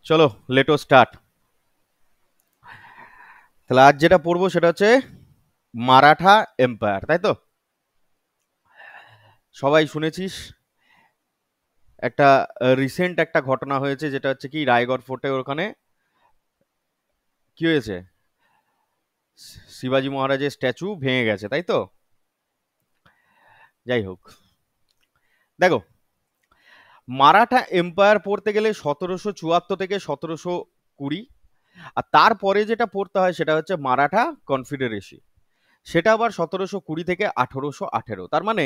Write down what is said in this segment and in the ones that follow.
চলো লেটো স্টার্ট। তাহলে আজ যেটা পড়বো সেটা হচ্ছে মারাঠা এম্পায়ার, তাই তো? সবাই শুনেছিস একটা রিসেন্ট একটা ঘটনা হয়েছে, যেটা হচ্ছে কি রায়গড় ফোর্টে ওখানে কি হয়েছে, শিবাজি মহারাজের স্ট্যাচু ভেঙে গেছে, তাই তো? যাই হোক, দেখো, মারাঠা এম্পায়ার পড়তে গেলে 1774 থেকে 1720, আর তারপরে যেটা পড়তে হয় সেটা হচ্ছে মারাঠা কনফেডারেসি। সেটা আবার 1720 থেকে 1818। তার মানে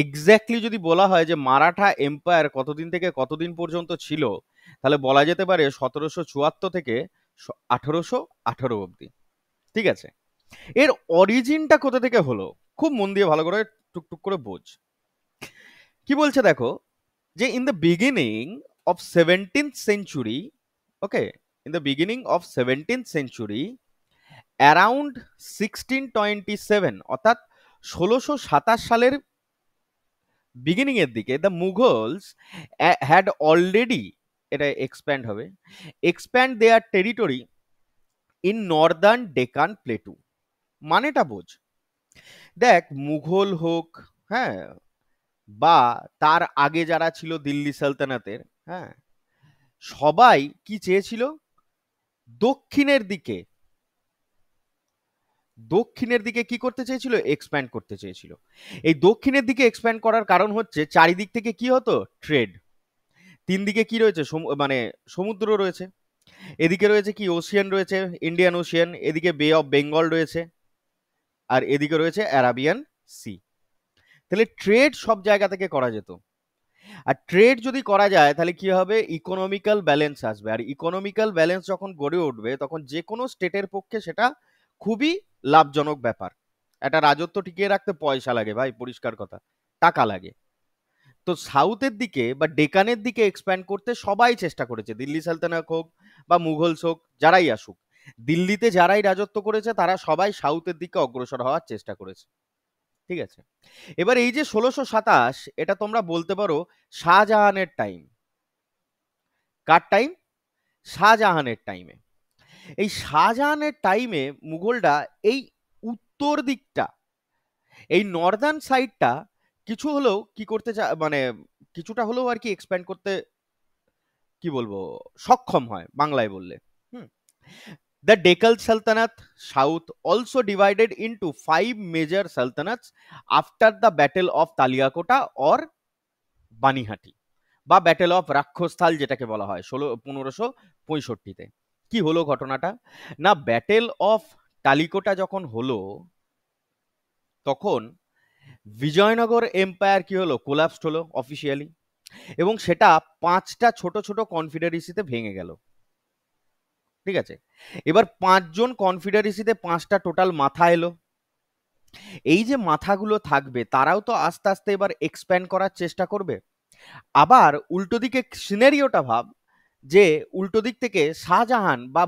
এক্স্যাক্টলি যদি বলা হয় যে মারাঠা এম্পায়ার কতদিন থেকে কতদিন পর্যন্ত ছিল, তাহলে বলা যেতে পারে 1774 থেকে 1818 অব্দি। ঠিক আছে, এর অরিজিনটা কোথা থেকে হলো খুব মন দিয়ে ভালো করে টুকটুক করে বোঝ। কি বলছে দেখো, যে in the beginning of 17th century, okay, in the beginning of 17th century, around 1627, অর্থাৎ 1627 সালের বিগিনিং এর দিকে, দ্য মুঘলস হ্যাড অলরেডি, এটা এক্সপ্যান্ড হবে, expand there territory in Northern Deccan plateau. মানেটা বোঝ। দেখ, মুঘল হোক, হ্যাঁ, বা তার আগে যারা ছিল দিল্লি সালতানাতের, হ্যাঁ, সবাই কি চেয়েছিল, দক্ষিণের দিকে, দক্ষিণের দিকে কি করতে চেয়েছিল, এক্সপ্যান্ড করতে চেয়েছিল। এই দক্ষিণের দিকে এক্সপ্যান্ড করার কারণ হচ্ছে চারিদিক থেকে কি হতো, ট্রেড। তিন দিকে কি রয়েছে, মানে সমুদ্র রয়েছে, এদিকে রয়েছে কি ওশিয়ান রয়েছে, ইন্ডিয়ান ওশিয়ান, এদিকে বে অফ বেঙ্গল রয়েছে, আর এদিকে রয়েছে অ্যারাবিয়ান সি। তাহলে ট্রেড সব জায়গা থেকে করা যেত। আর ট্রেড যদি করা যায় তাহলে কি হবে, ইকোনমিক্যাল ব্যালেন্স আসবে, আর ইকোনমিক্যাল ব্যালেন্স যখন গড়ে উঠবে তখন যে কোনো স্টেটের পক্ষে সেটা খুবই লাভজনক ব্যাপার। একটা রাজত্ব টিকিয়ে রাখতে পয়সা লাগে ভাই, পরিষ্কার কথা, টাকা লাগে। তো সাউথের দিকে বা ডেকানের দিকে এক্সপ্যান্ড করতে সবাই চেষ্টা করেছে, দিল্লি সালতানাত হোক বা মুঘলস হোক, যারাই আসুক, দিল্লিতে যারাই রাজত্ব করেছে তারা সবাই সাউথের দিকে অগ্রসর হওয়ার চেষ্টা করেছে। ঠিক আছে, এবার এই যে 1627, এটা তোমরা বলতে পারো শাহজাহানের টাইম। কার টাইম? শাহজাহানের টাইমে। এই শাহজাহানের টাইমে মুঘলরা এই উত্তর দিকটা, এই নর্দার্ন সাইডটা কিছু হলেও কি করতে মানে কিছুটা হলেও আর কি এক্সপ্যান্ড করতে, কি বলবো, সক্ষম হয় বাংলায় বললে। Hmm, the Deccan sultanate south also divided into 5 major sultanates after the battle of Talikota or Banihatti, বা ব্যাটেল অফ রাক্ষসথাল যেটাকে বলা হয় 1565-তে। কি হলো ঘটনাটা, না ব্যাটেল অফ টালিকোটা যখন হলো তখন বিজয়নগর এম্পায়ার কি হলো, কোলাপসড হলো অফিসিয়ালি, এবং সেটা 5টা ছোট ছোট কনফেডারেসিতে ভেঙে গেল। ঠিক আছে, এবার 5জন কনফেডারেসিতে 5টা টোটাল মাথা এলো। এই যে মাথাগুলো থাকবে তারাও তো আস্তে আস্তে এবার এক্সপ্যান্ড করার চেষ্টা করবে। আবার উল্টো দিকে সিনারিওটা ভাব, যে উল্টো দিক থেকে শাহজাহান বা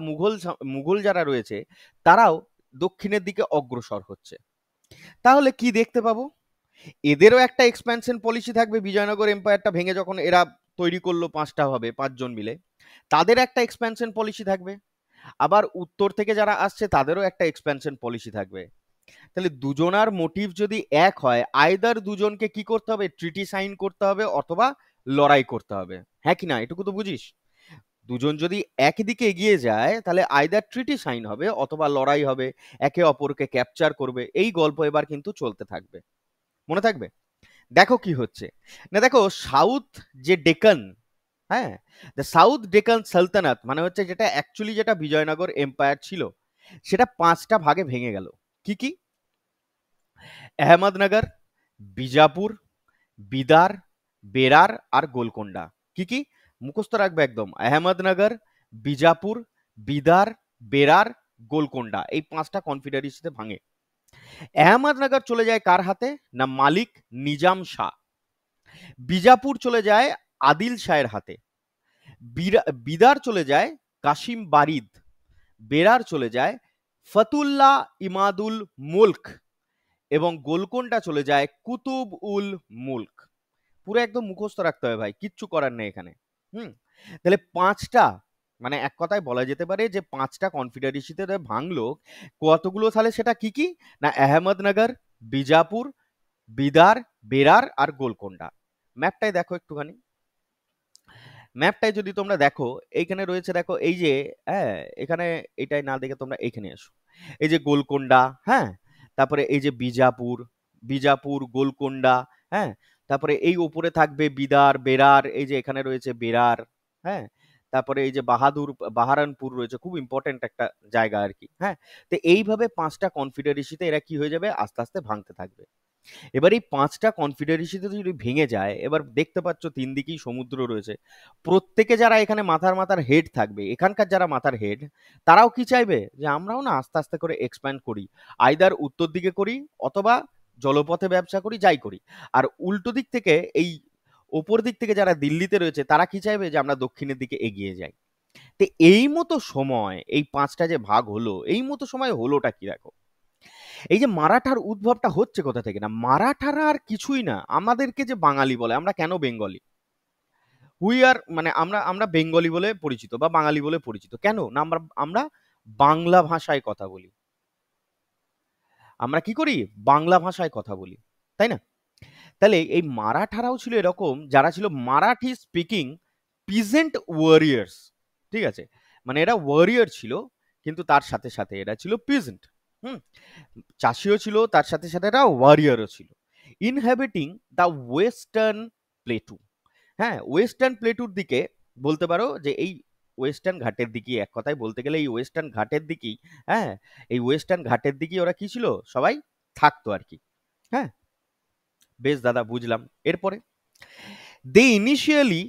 মুঘল যারা রয়েছে তারাও দক্ষিণের দিকে অগ্রসর হচ্ছে। তাহলে কি দেখতে পাবো, এদেরও একটা এক্সপ্যানশন পলিসি থাকবে। বিজয়নগর এম্পায়ারটা ভেঙে যখন এরা তৈরি করলো 5টা হবে 5জন মিলে, তাদের একটা এক্সপ্যানশন পলিসি থাকবে। আবার উত্তর থেকে যারা আসছে তাদেরও একটা এক্সপ্যানশন পলিসি থাকবে। তাহলে দুজনার মোটিভ যদি এক হয়, আইদার দুজনকে কি করতে হবে, ট্রিটি সাইন করতে হবে অথবা লড়াই করতে হবে। হ্যাঁ কি না, এটুকু তো বুঝিস? দুজন যদি একদিকে এগিয়ে যায় তাহলে আইদার ট্রিটি সাইন হবে অথবা লড়াই হবে, একে অপরকে ক্যাপচার করবে। এই গল্প এবার কিন্তু চলতে থাকবে, মনে থাকবে। দেখো কি হচ্ছে, না দেখো সাউথ যে ডেকান, হ্যাঁ, দ্য সাউথ ডেকান সালতানাত মানে হচ্ছে যেটা অ্যাকচুয়ালি যেটা বিজয়নগর এম্পায়ার ছিল, সেটা 5টা ভাগে ভেঙে গেল। কি কি? আহমদনগর, বিজাপুর, বিদার, বেরার আর গোলকোন্ডা। কি কি মুখস্থ রাখবে একদম, আহমদনগর, বিজাপুর, বিদার, বেরার, গোলকোন্ডা, এই 5টা কনফেডারেসিতে ভাঙে। আহমদনগর চলে যায় কার হাতে, না মালিক নিজাম শাহ। বিজাপুর চলে যায় আদিল শাহের হাতে। বিদার চলে যায় কাশিম বারিদ। বেরার চলে যায় ফতুল্লাহ ইমাদুল মুলক। এবং গোলকোন্ডা চলে যায় কুতুব উল মুলক। পুরো একদম মুখস্থ রাখতে হবে ভাই, কিচ্ছু করার নেই এখানে। হুম, তাহলে 5টা মানে এক কথায় বলা যেতে পারে যে 5টা কনফেডারেসিতে ভাঙলো। কতগুলো সালে সেটা কি কি? না আহমদনগর, বিজাপুর, বিদার, বেরার আর গোলকোন্ডা। ম্যাপটাই দেখো একটুখানি। ম্যাপটায় যদি তোমরা দেখো, এইখানে রয়েছে দেখো এই যে, হ্যাঁ, এখানে এটাই না দেখে তোমরা এইখানে এসো। এই যে গোলকোন্ডা, হ্যাঁ, তারপরে এই যে বিজাপুর, বিজাপুর, গোলকোন্ডা, হ্যাঁ, তারপরে এই উপরে থাকবে বিদার, বেরার, এই যে এখানে রয়েছে বেরার, হ্যাঁ, তারপরে এই যে বাহারানপুর রয়েছে, খুব ইম্পর্টেন্ট একটা জায়গা আর কি, হ্যাঁ। তো এইভাবে 5টা কনফেডারেসিতে এরা কি হয়ে যাবে, আস্তে আস্তে ভাঙতে থাকবে। এবার এই 5টা কনফেডারেসিতে যদি ভেঙে যায়, এবার দেখতে পাচ্ছ 3 দিকেই সমুদ্র রয়েছে। প্রত্যেকে যারা এখানে মাথার হেড থাকবে, এখানকার যারা মাথার হেড, তারাও কি চাইবে যে আমরাও না আস্তে আস্তে করে এক্সপ্যান্ড করি, আইদার উত্তর দিকে করি অথবা জলপথে ব্যবসা করি, যাই করি। আর উল্টো দিক থেকে এই ওপর দিক থেকে যারা দিল্লিতে রয়েছে, তারা কি চাইবে যে আমরা দক্ষিণের দিকে এগিয়ে যাই। তো এই মতো সময় এই 5টা যে ভাগ হলো, এই মতো সময় হলোটা কি দেখো। এই যে মারাঠার উদ্ভবটা হচ্ছে কোথা থেকে, না মারাঠারা আর কিছুই না, আমাদেরকে যে বাঙালি বলে, আমরা কেন বেঙ্গলি, হুই আর মানে আমরা আমরা বেঙ্গলি বলে পরিচিত বা বাঙালি বলে পরিচিত কেন, না আমরা আমরা বাংলা ভাষায় কথা বলি। আমরা কি করি, বাংলা ভাষায় কথা বলি, তাই না? তাহলে এই মারাঠারাও ছিল এরকম, যারা ছিল মারাঠি স্পিকিং পিজেন্ট ওয়ারিয়ার্স। ঠিক আছে, মানে এরা ওয়ারিয়ার ছিল, কিন্তু তার সাথে সাথে এরা ছিল পিজেন্ট। হুম, চাষিও ছিল, তার সাথে সাথে এরা ওয়ারিয়ারও ছিল। ইনহ্যাবিটিং দ্য ওয়েস্টার্ন প্লেটু। হ্যাঁ, ওয়েস্টার্ন প্লেটুর দিকে বলতে পারো যে এই ওয়েস্টার্ন ঘাটের দিকেই, এক কথায় বলতে গেলে এই ওয়েস্টার্ন ঘাটের দিকেই, হ্যাঁ, এই ওয়েস্টার্ন ঘাটের দিকেই ওরা কি ছিল, সবাই থাকতো আর কি। হ্যাঁ, বেশ দাদা, বুঝলাম। এরপরে they initially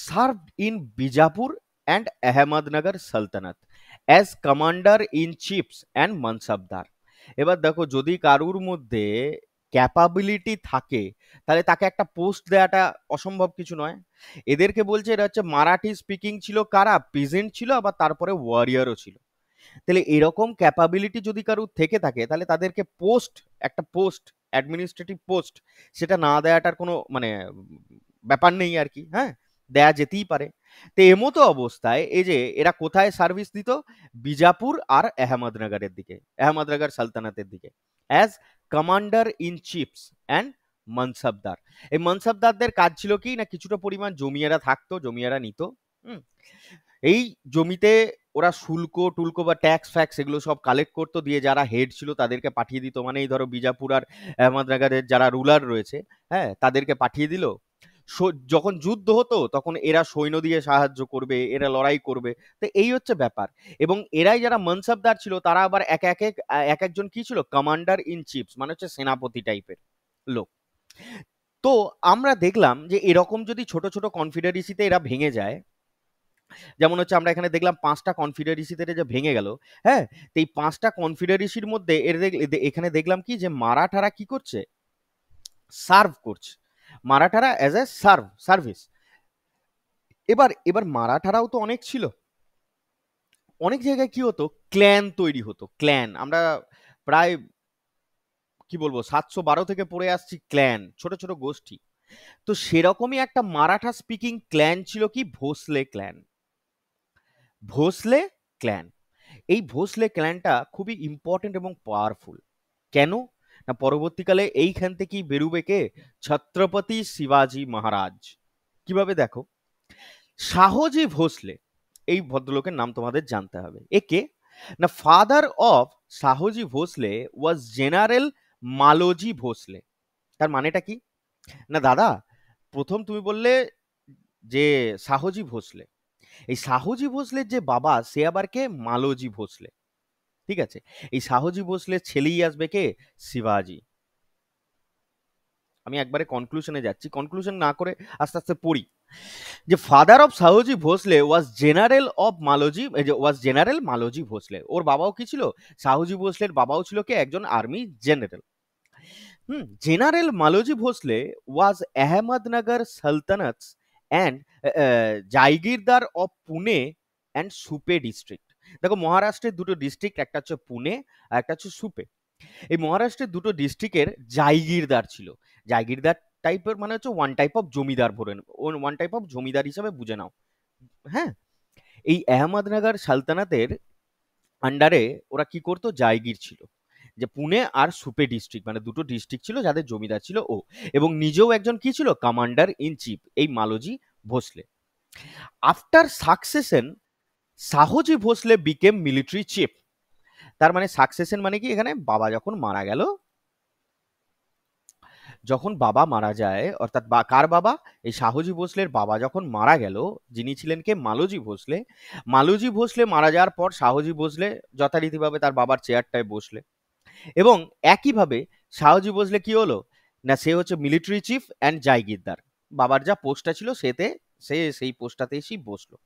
served in Bijapur and Ahmednagar sultanate as commander in chiefs and mansabdar. এবার দেখো, যদি কারুর মধ্যে ক্যাপাবিলিটি থাকে, তাহলে তাকে একটা পোস্ট দেওয়াটা অসম্ভব কিছু নয়। এদেরকে বলছে এরা হচ্ছে মারাঠি স্পিকিং ছিল, কারা পিজেন্ট ছিল, আবার তারপরে ওয়ারিয়ারও ছিল। তাহলে এরকম ক্যাপাবিলিটি যদি কারুর থেকে থাকে, তাহলে তাদেরকে পোস্ট, একটা পোস্ট, অ্যাডমিনিস্ট্রেটিভ পোস্ট, সেটা না দেওয়াটার কোনো মানে ব্যাপার নেই আর কি, হ্যাঁ, দেয়া যেতেই পারে। তো এমতো অবস্থায় এই যে এরা কোথায় সার্ভিস দিত, বিজাপুর আর আহমদনগরের দিকে, আহমদনগর সালতানাতের দিকে, as commander in chiefs and mansabdar. এই মনসবদারদের কাজ ছিল কি, না কিছুটা পরিমাণ জমিয়ারা থাকতো, জমিয়ারা নিত। হুম, এই জমিতে ওরা শুল্ক টুল্ক বা ট্যাক্স ফ্যাক্স এগুলো সব কালেক্ট করতো, দিয়ে যারা হেড ছিল তাদেরকে পাঠিয়ে দিত। মানে এই ধরো বিজাপুর আর আহমদনগরের যারা রুলার রয়েছে, হ্যাঁ, তাদেরকে পাঠিয়ে দিল। যখন যুদ্ধ হতো তখন এরা সৈন্য দিয়ে সাহায্য করবে, এরা লড়াই করবে। তো এই হচ্ছে ব্যাপার। এবং এরাই যারা মনসবদার ছিল, তারা আবার এক একজন কি ছিল, কমান্ডার ইন চিফস, মানে হচ্ছে সেনাপতি টাইপের লোক। তো আমরা দেখলাম যে এরকম যদি ছোট ছোট কনফেডারেসিতে এরা ভেঙে যায়, যেমন হচ্ছে আমরা এখানে দেখলাম 5টা কনফেডারেসিতে যে ভেঙে গেল, হ্যাঁ, তো এই 5টা কনফেডারেসির মধ্যে এখানে দেখলাম কি, যে মারাঠারা কি করছে, সার্ভ করছে, মারাঠারা অ্যাজ এ সার্ভিস। এবার এবার মারাঠারাও তো অনেক ছিল, অনেক জায়গায় কি হতো, ক্ল্যান তৈরি হতো, ক্ল্যান। আমরা প্রায় কি বলবো 712 থেকে পড়ে আসছি ক্ল্যান, ছোট ছোট গোষ্ঠী। তো সেরকমই একটা মারাঠা স্পিকিং ক্ল্যান ছিল কি, ভোসলে ক্ল্যান। ভোসলে ক্ল্যান, এই ভোসলে ক্ল্যানটা খুবই ইম্পর্টেন্ট এবং পাওয়ারফুল। কেন, না পরবর্তীকালে এইখান থেকেই বেরুবে কে, ছত্রপতি শিবাজি মহারাজ। কিভাবে দেখো, শাহজি ভোসলে, এই ভদ্রলোকের নাম তোমাদের জানতে হবে। একে, না father of Shahaji Bhosle was general Maloji Bhosle. তার মানেটা কি, না দাদা, প্রথম তুমি বললে যে শাহজি ভোসলে, এই শাহজি ভোসলের যে বাবা, সে আবার কে, মালোজি ভোসলে। ঠিক আছে, এই শাহজি ভোসলের ছেলেই আসবে কে, শিবাজি। আমি একবারে কনক্লুশনে যাচ্ছি, কনক্লুশন না করে আস্তে আস্তে পড়ি। যে father of Shahaji Bhosle was general of Maloji, was general Maloji Bhosle. ওর বাবাও কি ছিল, শাহজি ভোসলের বাবাও ছিল কে, একজন army general. General Maloji Bhosle was Ahmednagar sultanate and jagirdar of Pune and Supe district. দেখো, মহারাষ্ট্রের দুটো ডিস্ট্রিক্ট, একটা হচ্ছে পুনে আর একটা হচ্ছে সুপে। এই মহারাষ্ট্রের দুটো ডিস্ট্রিক্টের জাইগিরদার ছিল। জাইগিরদার টাইপের মানে হচ্ছে one type of zamindar, one type of zamindar হিসাবে বুঝে নাও। হ্যাঁ, এই আহমদনগর সালতানাতের আন্ডারে ওরা কি করতো, জায়গির ছিল, যে পুনে আর সুপে ডিস্ট্রিক্ট, মানে দুটো ডিস্ট্রিক্ট ছিল যাদের জমিদার ছিল ও, এবং নিজেও একজন কি ছিল, কমান্ডার ইন চিফ, এই Maloji Bhosle. After succession Shahaji Bhosle became military chief. তার মানে সাকসেশন মানে কি, এখানে বাবা যখন মারা গেল, যখন বাবা মারা যায়, অর্থাৎ কার বাবা, এই শাহজি ভোসলের বাবা যখন মারা গেল, যিনি ছিলেন কে, মালোজি ভোসলে। মালোজি ভোসলে মারা যাওয়ার পর শাহজি ভোসলে যথারীতিভাবে তার বাবার চেয়ারটায় বসলে, এবং একইভাবে শাহজি ভোসলে কি হলো না, সে হচ্ছে মিলিটারি চিফ অ্যান্ড জায়গিরদার। বাবার যা পোস্টটা ছিল সে সেই পোস্টটাতে এসেই বসলো।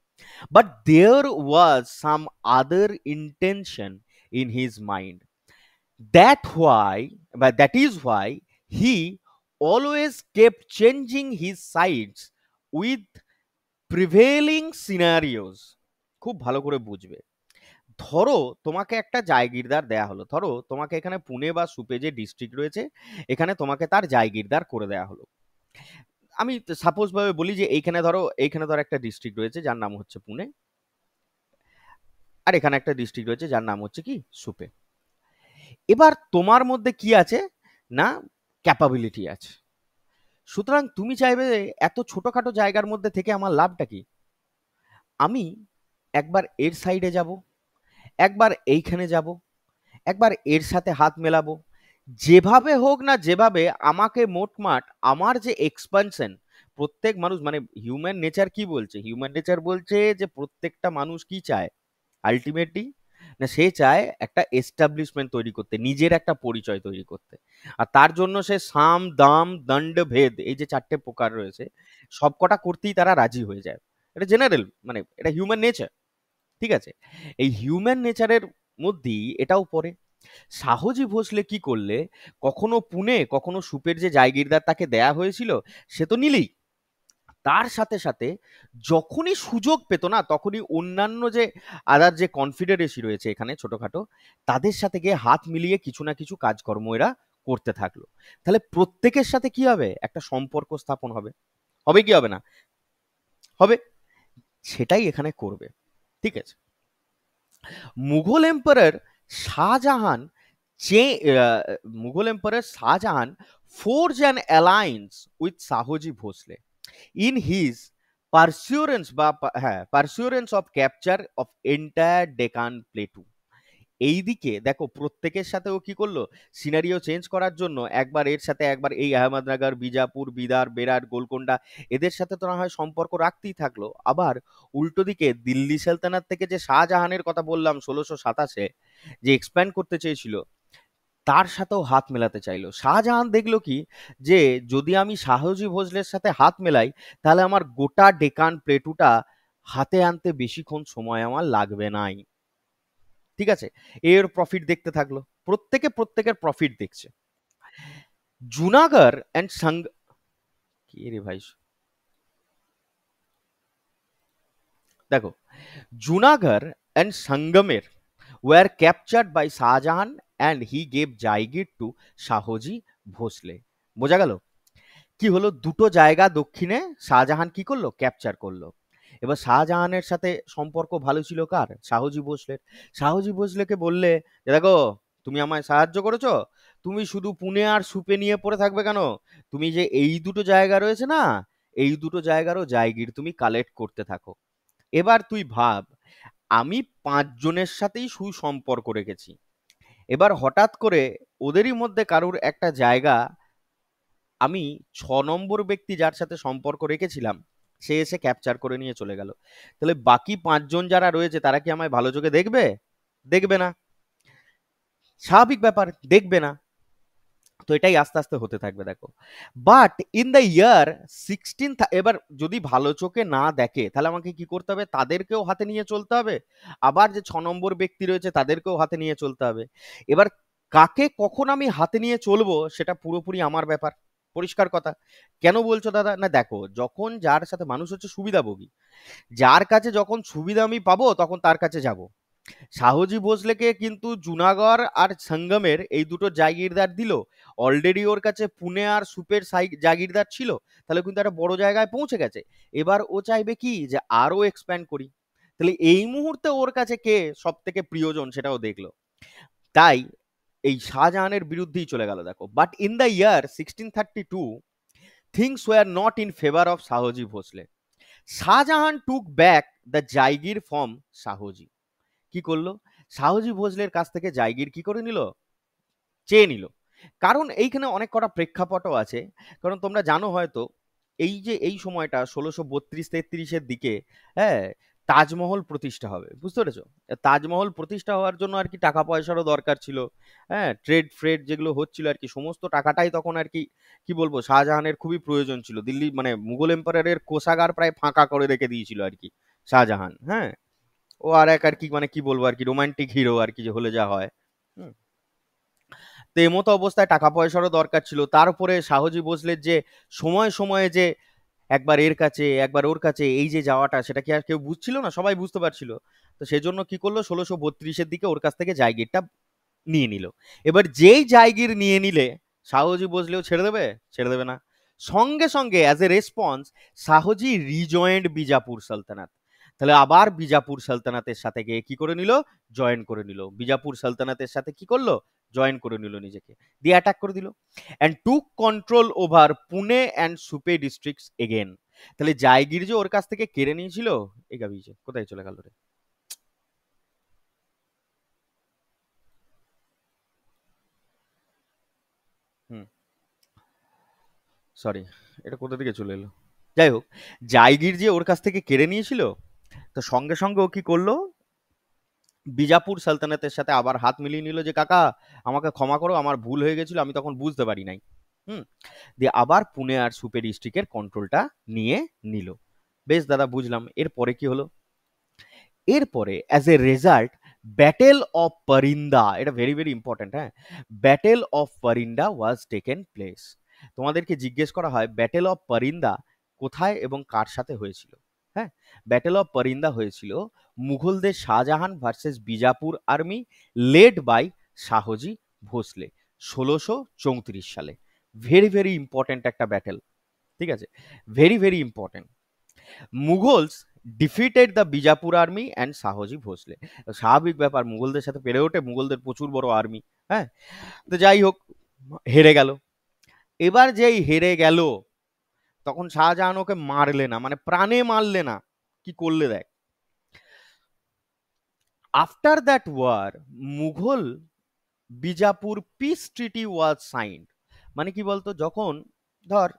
But there was some other intention in his mind, that is why he always kept changing his sides with prevailing scenarios. খুব ভালো করে বুঝবে। ধরো তোমাকে একটা জায়গিরদার দেয়া হলো, ধরো তোমাকে এখানে পুনে বা সুপে যে ডিস্ট্রিক্ট রয়েছে, এখানে তোমাকে তার জায়গিরদার করে দেয়া হলো। আমি সাপোজ ভাবে বলি যে এইখানে ধরো একটা ডিস্ট্রিক্ট রয়েছে যার নাম হচ্ছে পুনে, আর এখানে একটা ডিস্ট্রিক্ট রয়েছে যার নাম হচ্ছে কি, সুপে। এবার তোমার মধ্যে কি আছে না, ক্যাপাবিলিটি আছে। সুতরাং তুমি চাইবে এত ছোটখাটো জায়গার মধ্যে থেকে আমার লাভটা কি, আমি একবার এর সাইডে যাব, একবার এইখানে যাব, একবার এর সাথে হাত মেলাবো, যেভাবে হোক না যেভাবে আমাকে মোটমাট আমার যে এক্সপানশন, প্রত্যেক মানুষ মানে হিউম্যান নেচার কি বলছে, হিউম্যান নেচার বলছে যে প্রত্যেকটা মানুষ কি চায় আলটিমেটলি, না সে চায় একটা এস্টাবলিশমেন্ট তৈরি করতে, নিজের একটা পরিচয় তৈরি করতে। আর তার জন্য সে সাম দাম দণ্ড ভেদ, এই যে চারটে প্রকার রয়েছে, সবকটা করতেই তারা রাজি হয়ে যায়। এটা জেনারেল, মানে এটা হিউম্যান নেচার। ঠিক আছে, এই হিউম্যান নেচারের মধ্যেই এটাও পড়ে। শাহজি ভোসলে কি করলে, কখনো পুনে কখনো সুপের যে জায়গিরদার তাকে দেয়া হয়েছিল সে তো নিলেই, তার সাথে সাথে যখনই সুযোগ পেত না তখনই অন্যান্য যে আদার যে কনফেডারেসি রয়েছে এখানে ছোটখাটো, তাদের সাথে গিয়ে হাত মিলিয়ে কিছু না কিছু কাজকর্ম এরা করতে থাকলো। তাহলে প্রত্যেকের সাথে কি হবে, একটা সম্পর্ক স্থাপন হবে, হবে কি হবে না, হবে, সেটাই এখানে করবে। ঠিক আছে, মুঘল এম্পারার শাহজাহান চে Mughal emperor Shahjahan forged an alliance with Shahji Bhosale in his pursuance of capture of entire Deccan Plateau. এইদিকে দেখো প্রত্যেকের সাথে ও কি করলো, সিনারিও চেঞ্জ করার জন্য একবার এর সাথে, একবার এই আহমদনগর, বিজাপুর, বিদার, বেরার, গোলকোন্ডা, এদের সাথে তো না হয় সম্পর্ক রাখতেই থাকলো, আবার উল্টো দিকে দিল্লি সালতানাত থেকে যে শাহজাহানের কথা বললাম 1627-এ, যে এক্সপ্যান্ড করতে চেয়েছিল, তার সাথেও হাত মেলাতে চাইলো। শাহজাহান দেখলো কি, যে যদি আমি শাহজি ভোসলের সাথে হাত মেলাই, তাহলে আমার গোটা ডেকান প্লেটুটা হাতে আনতে বেশিক্ষণ সময় আমার লাগবে নাই। ঠিক আছে, এর প্রফিট দেখতে থাকলো, প্রত্যেকের প্রফিট দেখছে। জুনাগড় অ্যান্ড সাঙ্গ, কি রে ভাই, দেখো, জুনাগড় অ্যান্ড সঙ্গমের were captured by Shahjahan and he gave jagir to Shahaji Bhosle. বোঝা গেল কি হলো, দুটো জায়গা দক্ষিণে শাহজাহান কি করলো, ক্যাপচার করলো। এবার শাহজাহানের সাথে সম্পর্ক ভালো ছিল কার, শাহজি ভোসলের। শাহজি ভোসলেকে বললে যে দেখো, তুমি আমায় সাহায্য করেছো, তুমি শুধু পুনে আর সুপে নিয়ে পড়ে থাকবে কেন, তুমি যে এই দুটো জায়গা রয়েছে না, এই দুটো জায়গারও জায়গির তুমি কালেক্ট করতে থাকো। এবার তুই ভাব, আমি 5 জনের সাথেই সুসম্পর্ক রেখেছি, এবার হঠাৎ করে ওদেরই মধ্যে কারুর একটা জায়গা, আমি 6 নম্বর ব্যক্তি যার সাথে সম্পর্ক রেখেছিলাম সে এসে ক্যাপচার করে নিয়ে চলে গেল, তাহলে বাকি 5 জন যারা রয়েছে তারা কি আমায় ভালো চোখে দেখবে, দেখবে না, স্বাভাবিক ব্যাপার, দেখবে না। তো এটাই আস্তে আস্তে হতে থাকবে দেখো। বাট ইন দ্য ইয়ার 16, এবার যদি ভালো চোখে না দেখে তাহলে আমাকে কি করতে হবে, তাদেরকেও হাতে নিয়ে চলতে হবে, আবার যে 6 নম্বর ব্যক্তি রয়েছে তাদেরকেও হাতে নিয়ে চলতে হবে। এবার কাকে কখন আমি হাতে নিয়ে চলবো সেটা পুরোপুরি আমার ব্যাপার, পরিষ্কার কথা। কেন বলছো দাদা, না দেখো, যখন যার সাথে মানুষ হচ্ছে সুবিধাভোগী, যার কাছে যখন সুবিধা আমি পাবো তখন তার কাছে যাব। শাহজি ভোসলেকে কিন্তু জুনাগড় আর সঙ্গমের এই দুটো জাগিরদার দিল, অলরেডি ওর কাছে পুনে আর সুপের জাগিরদার ছিল, তাহলে কিন্তু একটা বড় জায়গায় পৌঁছে গেছে। এবার ও চাইবে কি, যে আরো এক্সপ্যান্ড করি, তাহলে এই মুহূর্তে ওর কাছে কে সব থেকে প্রিয়জন সেটাও দেখলো। তাই এই শাহজাহানের বিরুদ্ধেই চলে গেল দেখো। But in the year 1632 things were not in favour of Shahaji Bhosle. Shahjahan took back the jagir from Shahaji. কি করলো? শাহজি ভোসলের কাছ থেকে জাইগির কি করে নিল? চেয়ে নিল। কারণ এইখানে অনেক কটা প্রেক্ষাপটও আছে। কারণ তোমরা জানো হয়তো এই যে এই সময়টা 1632-33-এর দিকে, হ্যাঁ, তাজমহল প্রতিষ্ঠা হবে, বুঝতে পেরেছো? তাজমহল প্রতিষ্ঠা হওয়ার জন্য আর কি টাকা পয়সারও দরকার ছিল। হ্যাঁ, ট্রেড ফ্রেড যেগুলো হচ্ছিল আর কি, সমস্ত টাকাটাই তখন আর কি কি বলবো, শাহজাহানের খুবই প্রয়োজন ছিল। দিল্লি মানে মুঘল এম্পায়ারের কোষাগার প্রায় ফাঁকা করে রেখে দিয়েছিল আর কি শাহজাহান। হ্যাঁ, ও আর এক আর কি মানে কি বলবো আর কি রোমান্টিক হিরো আর কি, যে হলে যা হয়। হুম। তো এমতো অবস্থায় টাকা পয়সারও দরকার ছিল। তার উপরে শাহজি ভোসলের যে সময়ে সময়ে যে একবার এর কাছে একবার ওর কাছে এই যে যাওয়াটা, সেটা কি আর কেউ বুঝছিল না? সবাই বুঝতে পারছিল। তো সেজন্য কি করলো, 1632-এর দিকে ওর কাছ থেকে জায়গিরটা নিয়ে নিল। এবার যেই জায়গির নিয়ে নিলে শাহজি ভোসলেও ছেড়ে দেবে? ছেড়ে দেবে না। সঙ্গে সঙ্গে as a response Shahaji rejoined Bijapur sultanate. তাহলে আবার বিজাপুর সালতানাতের সাথে গিয়ে কি করে নিল? জয়েন করে নিল। বিজাপুর সালতানাতের সাথে কি করলো? জয়েন করে নিল নিজেকে, দিয়ে অ্যাটাক করে দিল and took control over Pune and Supe districts again. তাহলে জায়গির যে ওর কাছ থেকে কেড়ে নিয়েছিল, এই গাবিছে কোথায় চলে গেল রে? হুম, সরি, এটা কোথা থেকে চলে এলো? যাই হোক, জায়গির যে ওর কাছ থেকে কেড়ে নিয়েছিল, তো সঙ্গে সঙ্গে ও কি করলো, বিজাপুর সালতানাতের সাথে আবার হাত মিলিয়ে নিল যে কাকা আমাকে ক্ষমা করো, আমার ভুল হয়ে গেছিল, আমি তখন বুঝতে পারি নাই। হুম। দিয়ে আবার পুনে আর সুপে ডিস্ট্রিক্টের কন্ট্রোলটা নিয়ে নিল। বেশ দাদা, বুঝলাম। এরপরে কি হলো? এরপরে as a result battle of Parinda, এটা ভেরি ভেরি ইম্পর্টেন্ট, হ্যাঁ, battle of Parinda was taken place. তোমাদেরকে জিজ্ঞেস করা হয় ব্যাটেল অফ পারিন্দা কোথায় এবং কার সাথে হয়েছিল। হ্যাঁ, ব্যাটেল অফ পারিন্দা হয়েছিল মুঘলদের Shahjahan versus Bijapur army led by Shahji Bhosale 1634 সালে। ভেরি ভেরি ইম্পর্টেন্ট একটা ব্যাটেল, ঠিক আছে, very very important. Mughals defeated the Bijapur army and Shahji Bhosale. স্বাভাবিক ব্যাপার, মুঘলদের সাথে পেরে ওঠে, মুঘলদের প্রচুর বড় আর্মি। হ্যাঁ, তো যাই হোক, হেরে গেল। এবার যেই হেরে গেল, তখন শাহজাহান ওকে মারলে না, মানে প্রাণে মারলে না, কি করলে দেখ। After that war Mughal Bijapur peace treaty was signed. মানে কি বলতো, যখন ধর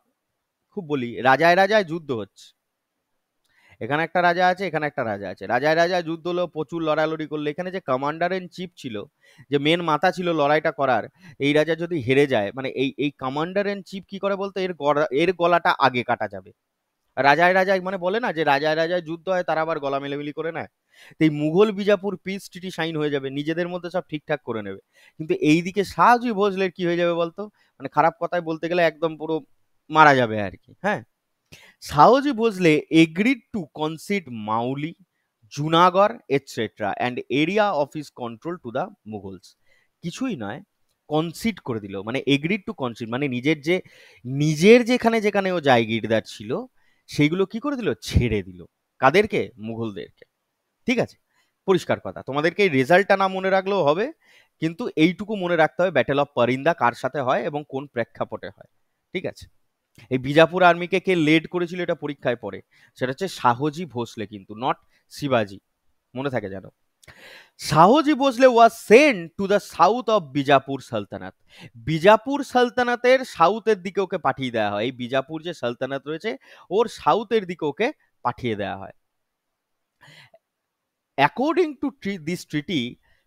খুব বলি রাজায় রাজায় যুদ্ধ হচ্ছে, এখানে একটা রাজা আছে, এখানে একটা রাজা আছে, রাজায় রাজায় যুদ্ধ হলো, প্রচুর লড়ালড়ি করলো, এখানে যে কমান্ডার ইন চিফ ছিল, যে মেন মাথা ছিল লড়াইটা করার, এই রাজা যদি হেরে যায়, মানে এই এই কমান্ডার ইন চিফ কি করে বলতো, এর গলাটা আগে কাটা যাবে। রাজায় রাজায় মানে বলে না যে রাজায় রাজায় যুদ্ধ হয়, তারা আবার গলা মেলেমিলি করে নেয়। তো এই Mughal Bijapur peace treaty sign হয়ে যাবে, নিজেদের মধ্যে সব ঠিকঠাক করে নেবে। কিন্তু এইদিকে শাহজি ভোজলের কি হয়ে যাবে বলতো, মানে খারাপ কথায় বলতে গেলে একদম পুরো মারা যাবে আর কি। হ্যাঁ, Shahoji Bhosle agreed to concede Mauli, Junagadh, etc. and area of his control to the Mughals. কিছুই নয়, কনসিড করে দিল, মানে এগ্রিড টু কনসিড, মানে নিজের যেখানে যেখানে ও জায়গিরদার ছিল সেইগুলো কি করে দিল, ছেড়ে দিল। কাদেরকে? মুঘলদেরকে। ঠিক আছে, পরিষ্কার কথা। তোমাদেরকে এই রেজাল্টটা না মনে রাখলেও হবে, কিন্তু এইটুকু মনে রাখতে হবে ব্যাটেল অফ পারিন্দা কার সাথে হয় এবং কোন প্রেক্ষাপটে হয়। ঠিক আছে, এই বিজাপুর আর্মিকে কে লেড করেছিল এটা পরীক্ষায় পড়ে, সেটা হচ্ছে শাহজি ভোসলে, কিন্তু নট শিবাজি, মনে থাকে যেন। Shahaji Bhosle was sent to the south of Bijapur sultanate. Bijapur সালতানাতের সাউথের দিকে ওকে পাঠিয়ে দেওয়া হয়। এই বিজাপুর যে সালতানাত রয়েছে ওর সাউথের দিকে ওকে পাঠিয়ে দেওয়া হয়। According to this treaty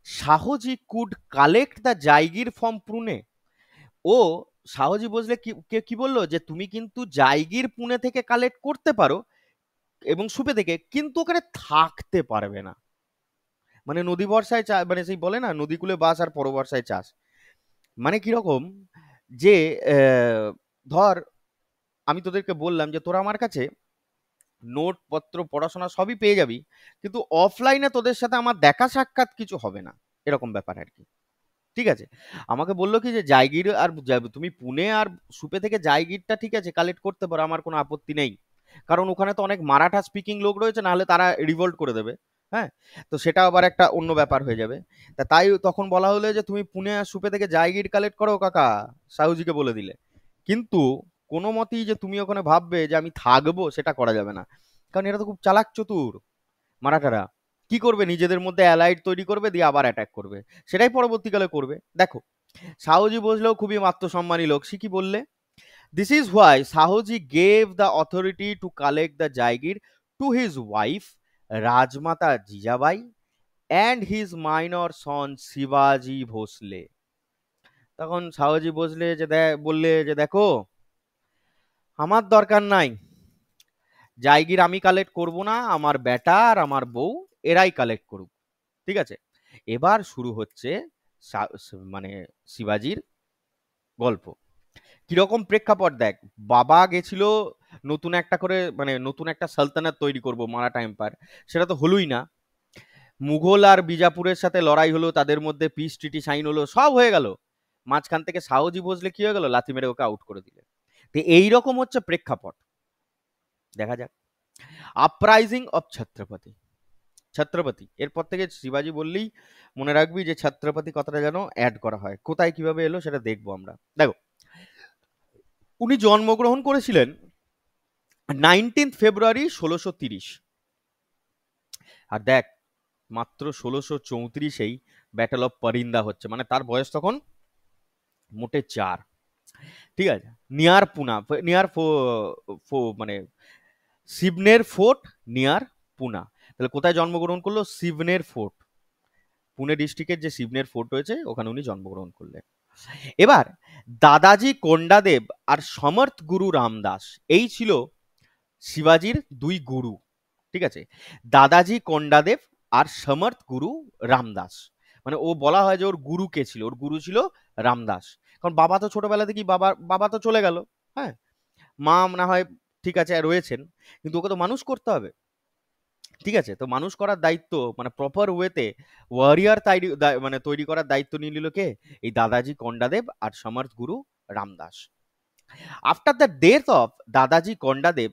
Shahaji could collect the jagir from Pune. ও শাহজি ভোসলে কি বললো যে তুমি কিন্তু জাইগির পুনে থেকে কালেক্ট করতে পারো এবং সুপে থেকে, কিন্তু ওখানে থাকতে পারবে না। মানে নদী বর্ষায় মানে সেই বলে না নদীকূলে বাস আর পরবর্ষায় চাষ। মানে কিরকম, যে ধর আমি তোদেরকে বললাম যে তোরা আমার কাছে নোট পত্র পড়াশোনা সবই পেয়ে যাবি, কিন্তু অফলাইনে তোদের সাথে আমার দেখা সাক্ষাৎ কিছু হবে না, এরকম ব্যাপার আর কি। ঠিক আছে, আমাকে বললো কি যে জায়গির আর তুমি পুনে আর সুপে থেকে জায়গিরটা ঠিক আছে কালেক্ট করতে পারো, আমার কোনো আপত্তি নেই, কারণ ওখানে তো অনেক মারাঠা স্পিকিং লোক রয়েছে, নাহলে তারা রিভোল্ট করে দেবে। হ্যাঁ, তো সেটা আবার একটা অন্য ব্যাপার হয়ে যাবে। তাই তখন বলা হলো যে তুমি পুনে আর সুপে থেকে জায়গির কালেক্ট করো কাকা, সাহুজিকে বলে দিলে। কিন্তু কোনো মতেই যে তুমি ওখানে ভাববে যে আমি থাকবো, সেটা করা যাবে না। কারণ এরা তো খুব চালাক চতুর মারাঠারা। কি করবে, নিজেদের মধ্যে অ্যালাইড তৈরি করবে, দিয়ে আবার অ্যাটাক করবে। সেটাই পরবর্তীকালে করবে। দেখো, সাহজি বুঝলেও খুবই আত্মসম্মানী লোক, সে কি বললে, this is why Shahaji gave the authority to collect the jagir to his wife Rajmata Jijabai and his minor son শিবাজি ভোসলে। তখন সাহজি ভোসলে যে বললে যে দেখো, আমার দরকার নাই, জায়গির আমি কালেক্ট করব না, আমার বেটা আর আমার বউ এরাই কালেক্ট করুক। ঠিক আছে, এবার শুরু হচ্ছে মানে শিবাজির গল্প। কিরকম প্রেক্ষাপট দেখ, বাবা গেছিল নতুন একটা করে, মানে নতুন একটা সালতানাত তৈরি করব মারাঠা এম্পায়ার, সেটা তো হলোই না। মুঘল আর বিজাপুরের সাথে লড়াই হলো, তাদের মধ্যে পিস ট্রিটি সাইন হলো, সব হয়ে গেল। মাঝখান থেকে সাহজি ভোসলে কি হয়ে গেল, লাথি মেরে ওকে আউট করে দিলে। তো এইরকম হচ্ছে প্রেক্ষাপট। দেখা যাক, আপরাইজিং অফ ছত্রপতি। ছত্রপতি এরপর থেকে শিবাজি বললেই মনে রাখবি যে ছত্রপতি কথাটা যেন অ্যাড করা হয়। কোথায় কিভাবে এলো সেটা দেখবো আমরা। দেখো, উনি জন্মগ্রহণ করেছিলেন 19 ফেব্রুয়ারি 1630। আর দেখ, মাত্র 1634-এই ব্যাটল অফ পরিন্দা হচ্ছে, মানে তার বয়স তখন মোটে 4। ঠিক আছে, নিয়ার পুনা, নিয়ার মানে সিবনের ফোর্ট, নিয়ার পুনা। তাহলে কোথায় জন্মগ্রহণ করলো, সিবনের ফোর্ট, পুনে ডিস্ট্রিক্টের যে সিবনের ফোর্ট রয়েছে ওখানে উনি জন্মগ্রহণ করলেন। এবার দাদাজি কোন্ডাদেব আর সমর্থ গুরু রামদাস, এই ছিল শিবাজির দুই গুরু। ঠিক আছে, দাদাজি কোন্ডাদেব আর সমর্থ গুরু রামদাস। মানে ও বলা হয় যে ওর গুরু কে ছিল, ওর গুরু ছিল রামদাস। কারণ বাবা তো ছোটবেলা থেকেই, বাবা বাবা তো চলে গেল। হ্যাঁ, মা না হয় ঠিক আছে রয়েছেন, কিন্তু ওকে তো মানুষ করতে হবে। ঠিক আছে, তো মানুষ করার দায়িত্ব, মানে প্রপার ওয়েতে ওয়ারিয়ার তৈরি, মানে তৈরি করার দায়িত্ব নিয়ে নিল কে, এই দাদাজি কন্ডাদেব আর Samarth Guru Ramdas. After the death of Dadaji Kondadev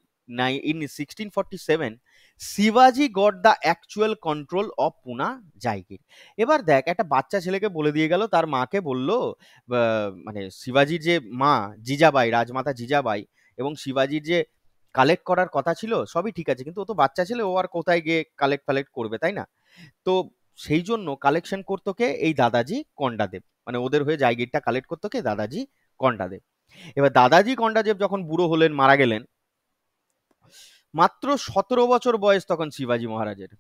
in 1647, শিবাজি got the actual control of Poona jagir. এবার দেখ, একটা বাচ্চা ছেলেকে বলে দিয়ে গেল, তার মাকে বলল, মানে শিবাজির যে মা জিজাবাই, রাজমাতা জিজাবাই, এবং শিবাজির যে কালেক্ট করার কথা ছিল সবই ঠিক আছে, কিন্তু ও তো বাচ্চা ছেলে, ও আর কোথায় গিয়ে কালেক্ট ফালেক্ট করবে, তাই না? তো সেই জন্য কালেকশন করতো কে, এই দাদাজি কন্ডাদেব, মানে ওদের হয়ে জায়গিরটা কালেক্ট করতো কে, দাদাজি কন্ডাদেব। এবার দাদাজি কন্ডাদেব যখন বুড়ো হলেন, মারা গেলেন, মাত্র 17 বছর বয়স তখন শিবাজি মহারাজের।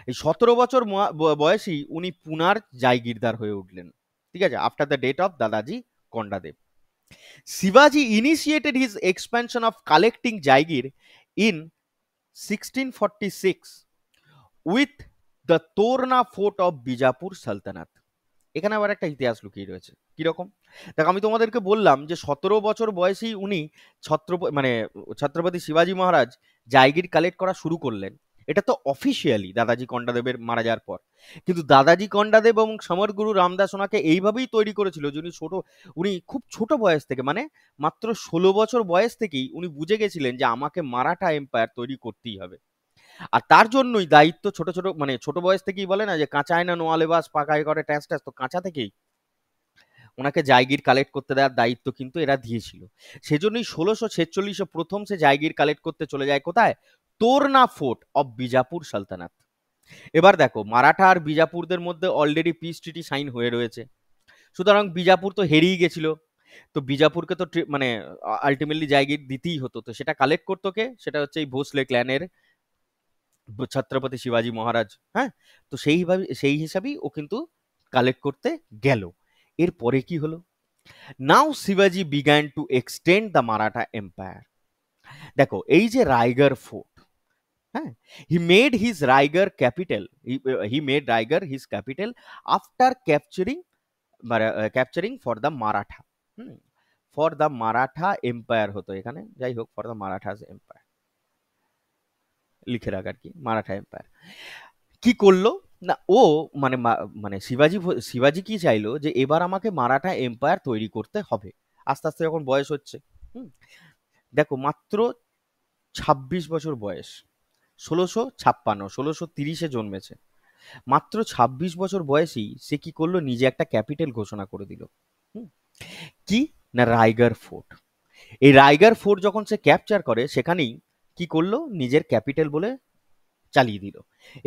এই 17 বছর বয়সী উনি পুনার জায়গিরদার হয়ে উঠলেন। ঠিক আছে, after the date of Dadaji Kondadev, শিবাজি initiated his expansion of collecting jagir in 1646 with the Torna fort of Bijapur sultanate. এখানে আবার একটা ইতিহাস লুকিয়ে রয়েছে। কিরকম, দেখ, আমি তোমাদেরকে বললাম যে 17 বছর বয়সেই উনি মানে ছত্রপতি শিবাজি মহারাজ জায়গির কালেক্ট করা শুরু করলেন। এটা তো অফিসিয়ালি দাদাজি কন্ডাদেবের মারা যাওয়ার পর। কিন্তু দাদাজি কন্ডাদেব এবং সমর গুরু রামদাস ওনাকে এইভাবেই তৈরি করেছিল যে উনি খুব ছোট বয়স থেকে, মানে মাত্র 16 বছর বয়স থেকেই উনি বুঝে গেছিলেন যে আমাকে মারাঠা এম্পায়ার তৈরি করতেই হবে। আর তার জন্যই দায়িত্ব ছোট ছোট, মানে ছোট বয়স থেকেই বলে না যে কাঁচায় না নোয়ালে বাস, পাকায় করে ট্যাস ট্যাস, তো কাঁচা থেকেই ওনাকে জায়গির কালেক্ট করতে দেওয়ার দায়িত্ব কিন্তু এরা দিয়েছিল। সেজন্যই 1646 প্রথম সে জায়গির কালেক্ট করতে চলে যায় কোথায়, তোরনা ফোর্ট অফ বিজাপুর সালতানাত। এবার দেখো, মারাঠা আর বিজাপুরদের মধ্যে অলরেডি পিস ট্রিটি সাইন হয়ে রয়েছে, সুতরাং বিজাপুর তো হেরেই গেছিল। তো বিজাপুরকে তো মানে আলটিমেটলি জায়গির দিতেই হতো, তো সেটা কালেক্ট করতো কে, সেটা হচ্ছে এই ভোসলে ক্ল্যানের ছত্রপতি শিবাজি মহারাজ। হ্যাঁ, তো সেই হিসাবেই ও কিন্তু কালেক্ট করতে গেল। এরপরে কি হলো, নাও শিবাজি began to extend the Maratha empire. দেখো, এই যে রায়গড় ফোর্ট, হ্যাঁ, he made Raigad his capital after capturing for the Maratha. For the Maratha empire হতো এখানে, যাই হোক, ফর দ্য মারাঠাস এম্পায়ার লিখে রাখ আর কি, মারাঠা এম্পায়ার। কি করলো না ও, মানে মানে শিবাজি কি চাইলো যে এবার আমাকে মারাঠা এম্পায়ার তৈরি করতে হবে। আস্তে আস্তে যখন বয়স হচ্ছে, হুম, দেখো মাত্র 26 বছর বয়স, 1656, 1630 জন্মেছে। মাত্র 26 বছর বয়সেই সে কি করলো, নিজে একটা ক্যাপিটাল ঘোষণা করে দিল। হুম, কি না, রায়গড় ফোর্ট। এই রায়গড় ফোর্ট যখন সে ক্যাপচার করে, সেখানেই কি করলো, নিজের ক্যাপিটাল বলে চালিয়ে দিল।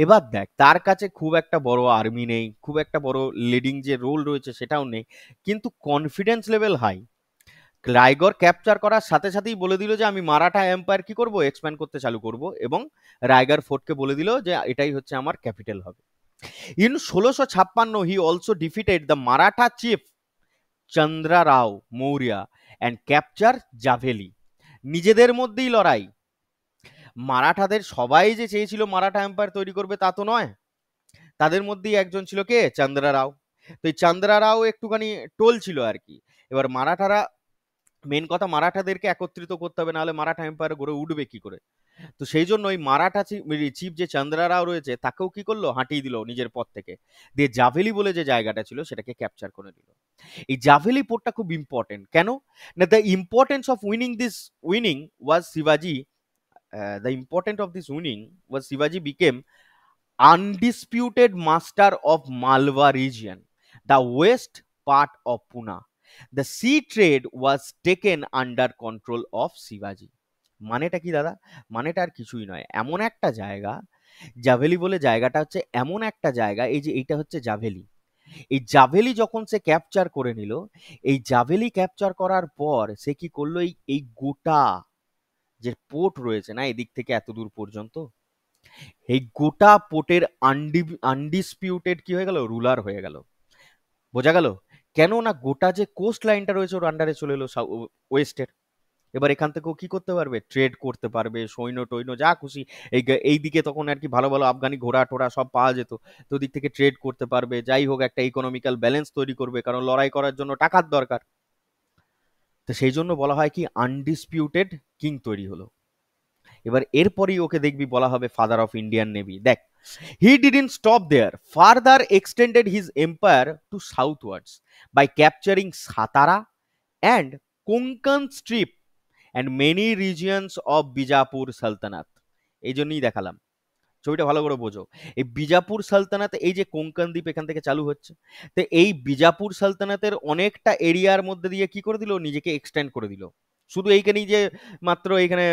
এবার দেখ, তার কাছে খুব একটা বড় আর্মি নেই, খুব একটা বড় লিডিং যে রোল রয়েছে সেটাও নেই, কিন্তু confidence level high. Raigad capture করার সাথে সাথেই বলে দিল যে আমি মারাঠা এম্পায়ার কি করব, এক্সপ্যান্ড করতে চালু করব, এবং রায়গড় ফোর্টকে বলে দিল যে এটাই হচ্ছে আমার ক্যাপিটাল হবে। In 1656 he also defeated the Maratha chief Chandra Rao Maurya and capture Javli. নিজেদের মধ্যেই লড়াই। মারাঠাদের সবাই যে চেয়েছিল মারাঠা এম্পায়ার তৈরি করবে তা তো নয়, তাদের মধ্যেই একজন ছিল কে, চন্দ্রা রাও। তো এই চন্দ্রা রাও একটুখানি টোল ছিল আর কি। এবার মারাঠারা, মেন কথা, মারাঠাদেরকে একত্রিত করতে হবে, নাহলে মারাঠা এম্পায়ার গড়ে উঠবে কি করে। তো সেই জন্য ওই মারাঠা চিফ যে চন্দ্রা রাও রয়েছে তাকেও কি করলো, হাঁটিয়ে দিল নিজের পথ থেকে, দিয়ে জাভেলি বলে যে জায়গাটা ছিল সেটাকে ক্যাপচার করে দিল। এই জাভেলি পোর্টটা খুব ইম্পর্টেন্ট কেন না, দ্য ইম্পর্টেন্স অফ উইনিং ওয়াজ শিবাজি, the important of this winning ওয়াজ শিবাজি became undisputed master of Malwa region, the west part of Pune. The sea trade was taken under control of Shivaji. মানেটা কি দাদা? মানেটা আর কিছুই নয়, এমন একটা জায়গা, জাভেলি বলে জায়গাটা হচ্ছে এমন একটা জায়গা, এই যে এইটা হচ্ছে জাভেলি। এই জাভেলি যখন সে ক্যাপচার করে নিল, এই জাভেলি ক্যাপচার করার পর সে কি করলো, এই গোটা যে পোর্ট রয়েছে না এদিক থেকে এত দূর পর্যন্ত, এই গোটা পোর্টের আনডিসপিউটেড কি হয়ে গেল, রুলার হয়ে গেল। বোঝা গেল? কেন না, গোটা যে কোস্ট লাইনটা রয়েছে ওর আন্ডারে চলে এলো ওয়েস্টের। এবার এখান থেকেও কি করতে পারবে, ট্রেড করতে পারবে, সৈন্য টৈন্য যা খুশি। এই দিকে তখন আর কি ভালো ভালো আফগানি ঘোড়া টোড়া সব পাওয়া যেত, তো দিক থেকে ট্রেড করতে পারবে, যাই হোক একটা ইকোনমিক্যাল ব্যালেন্স তৈরি করবে, কারণ লড়াই করার জন্য টাকার দরকার। তো সেই জন্য বলা হয় কি, আনডিসপিউটেড কিং তৈরি হলো। এবার এরপরেই ওকে দেখবি বলা হবে ফাদার অফ ইন্ডিয়ান নেভি। দেখ, he didn't stop there, further extended his empire to southwards by capturing Satara and Konkan strip and many regions of Bijapur sultanate. এই জন্যই দেখালাম, ছবিটা ভালো করে বোঝো। এই বিজাপুর সালতানাত, এই যে কোঙ্কন দ্বীপ এখান থেকে চালু হচ্ছে, তো এই বিজাপুর সালতানাতের অনেকটা এরিয়ার মধ্যে দিয়ে কি করে দিল, নিজেকে এক্সটেন্ড করে দিল। শুধু এইখানেই যে মাত্র এইখানে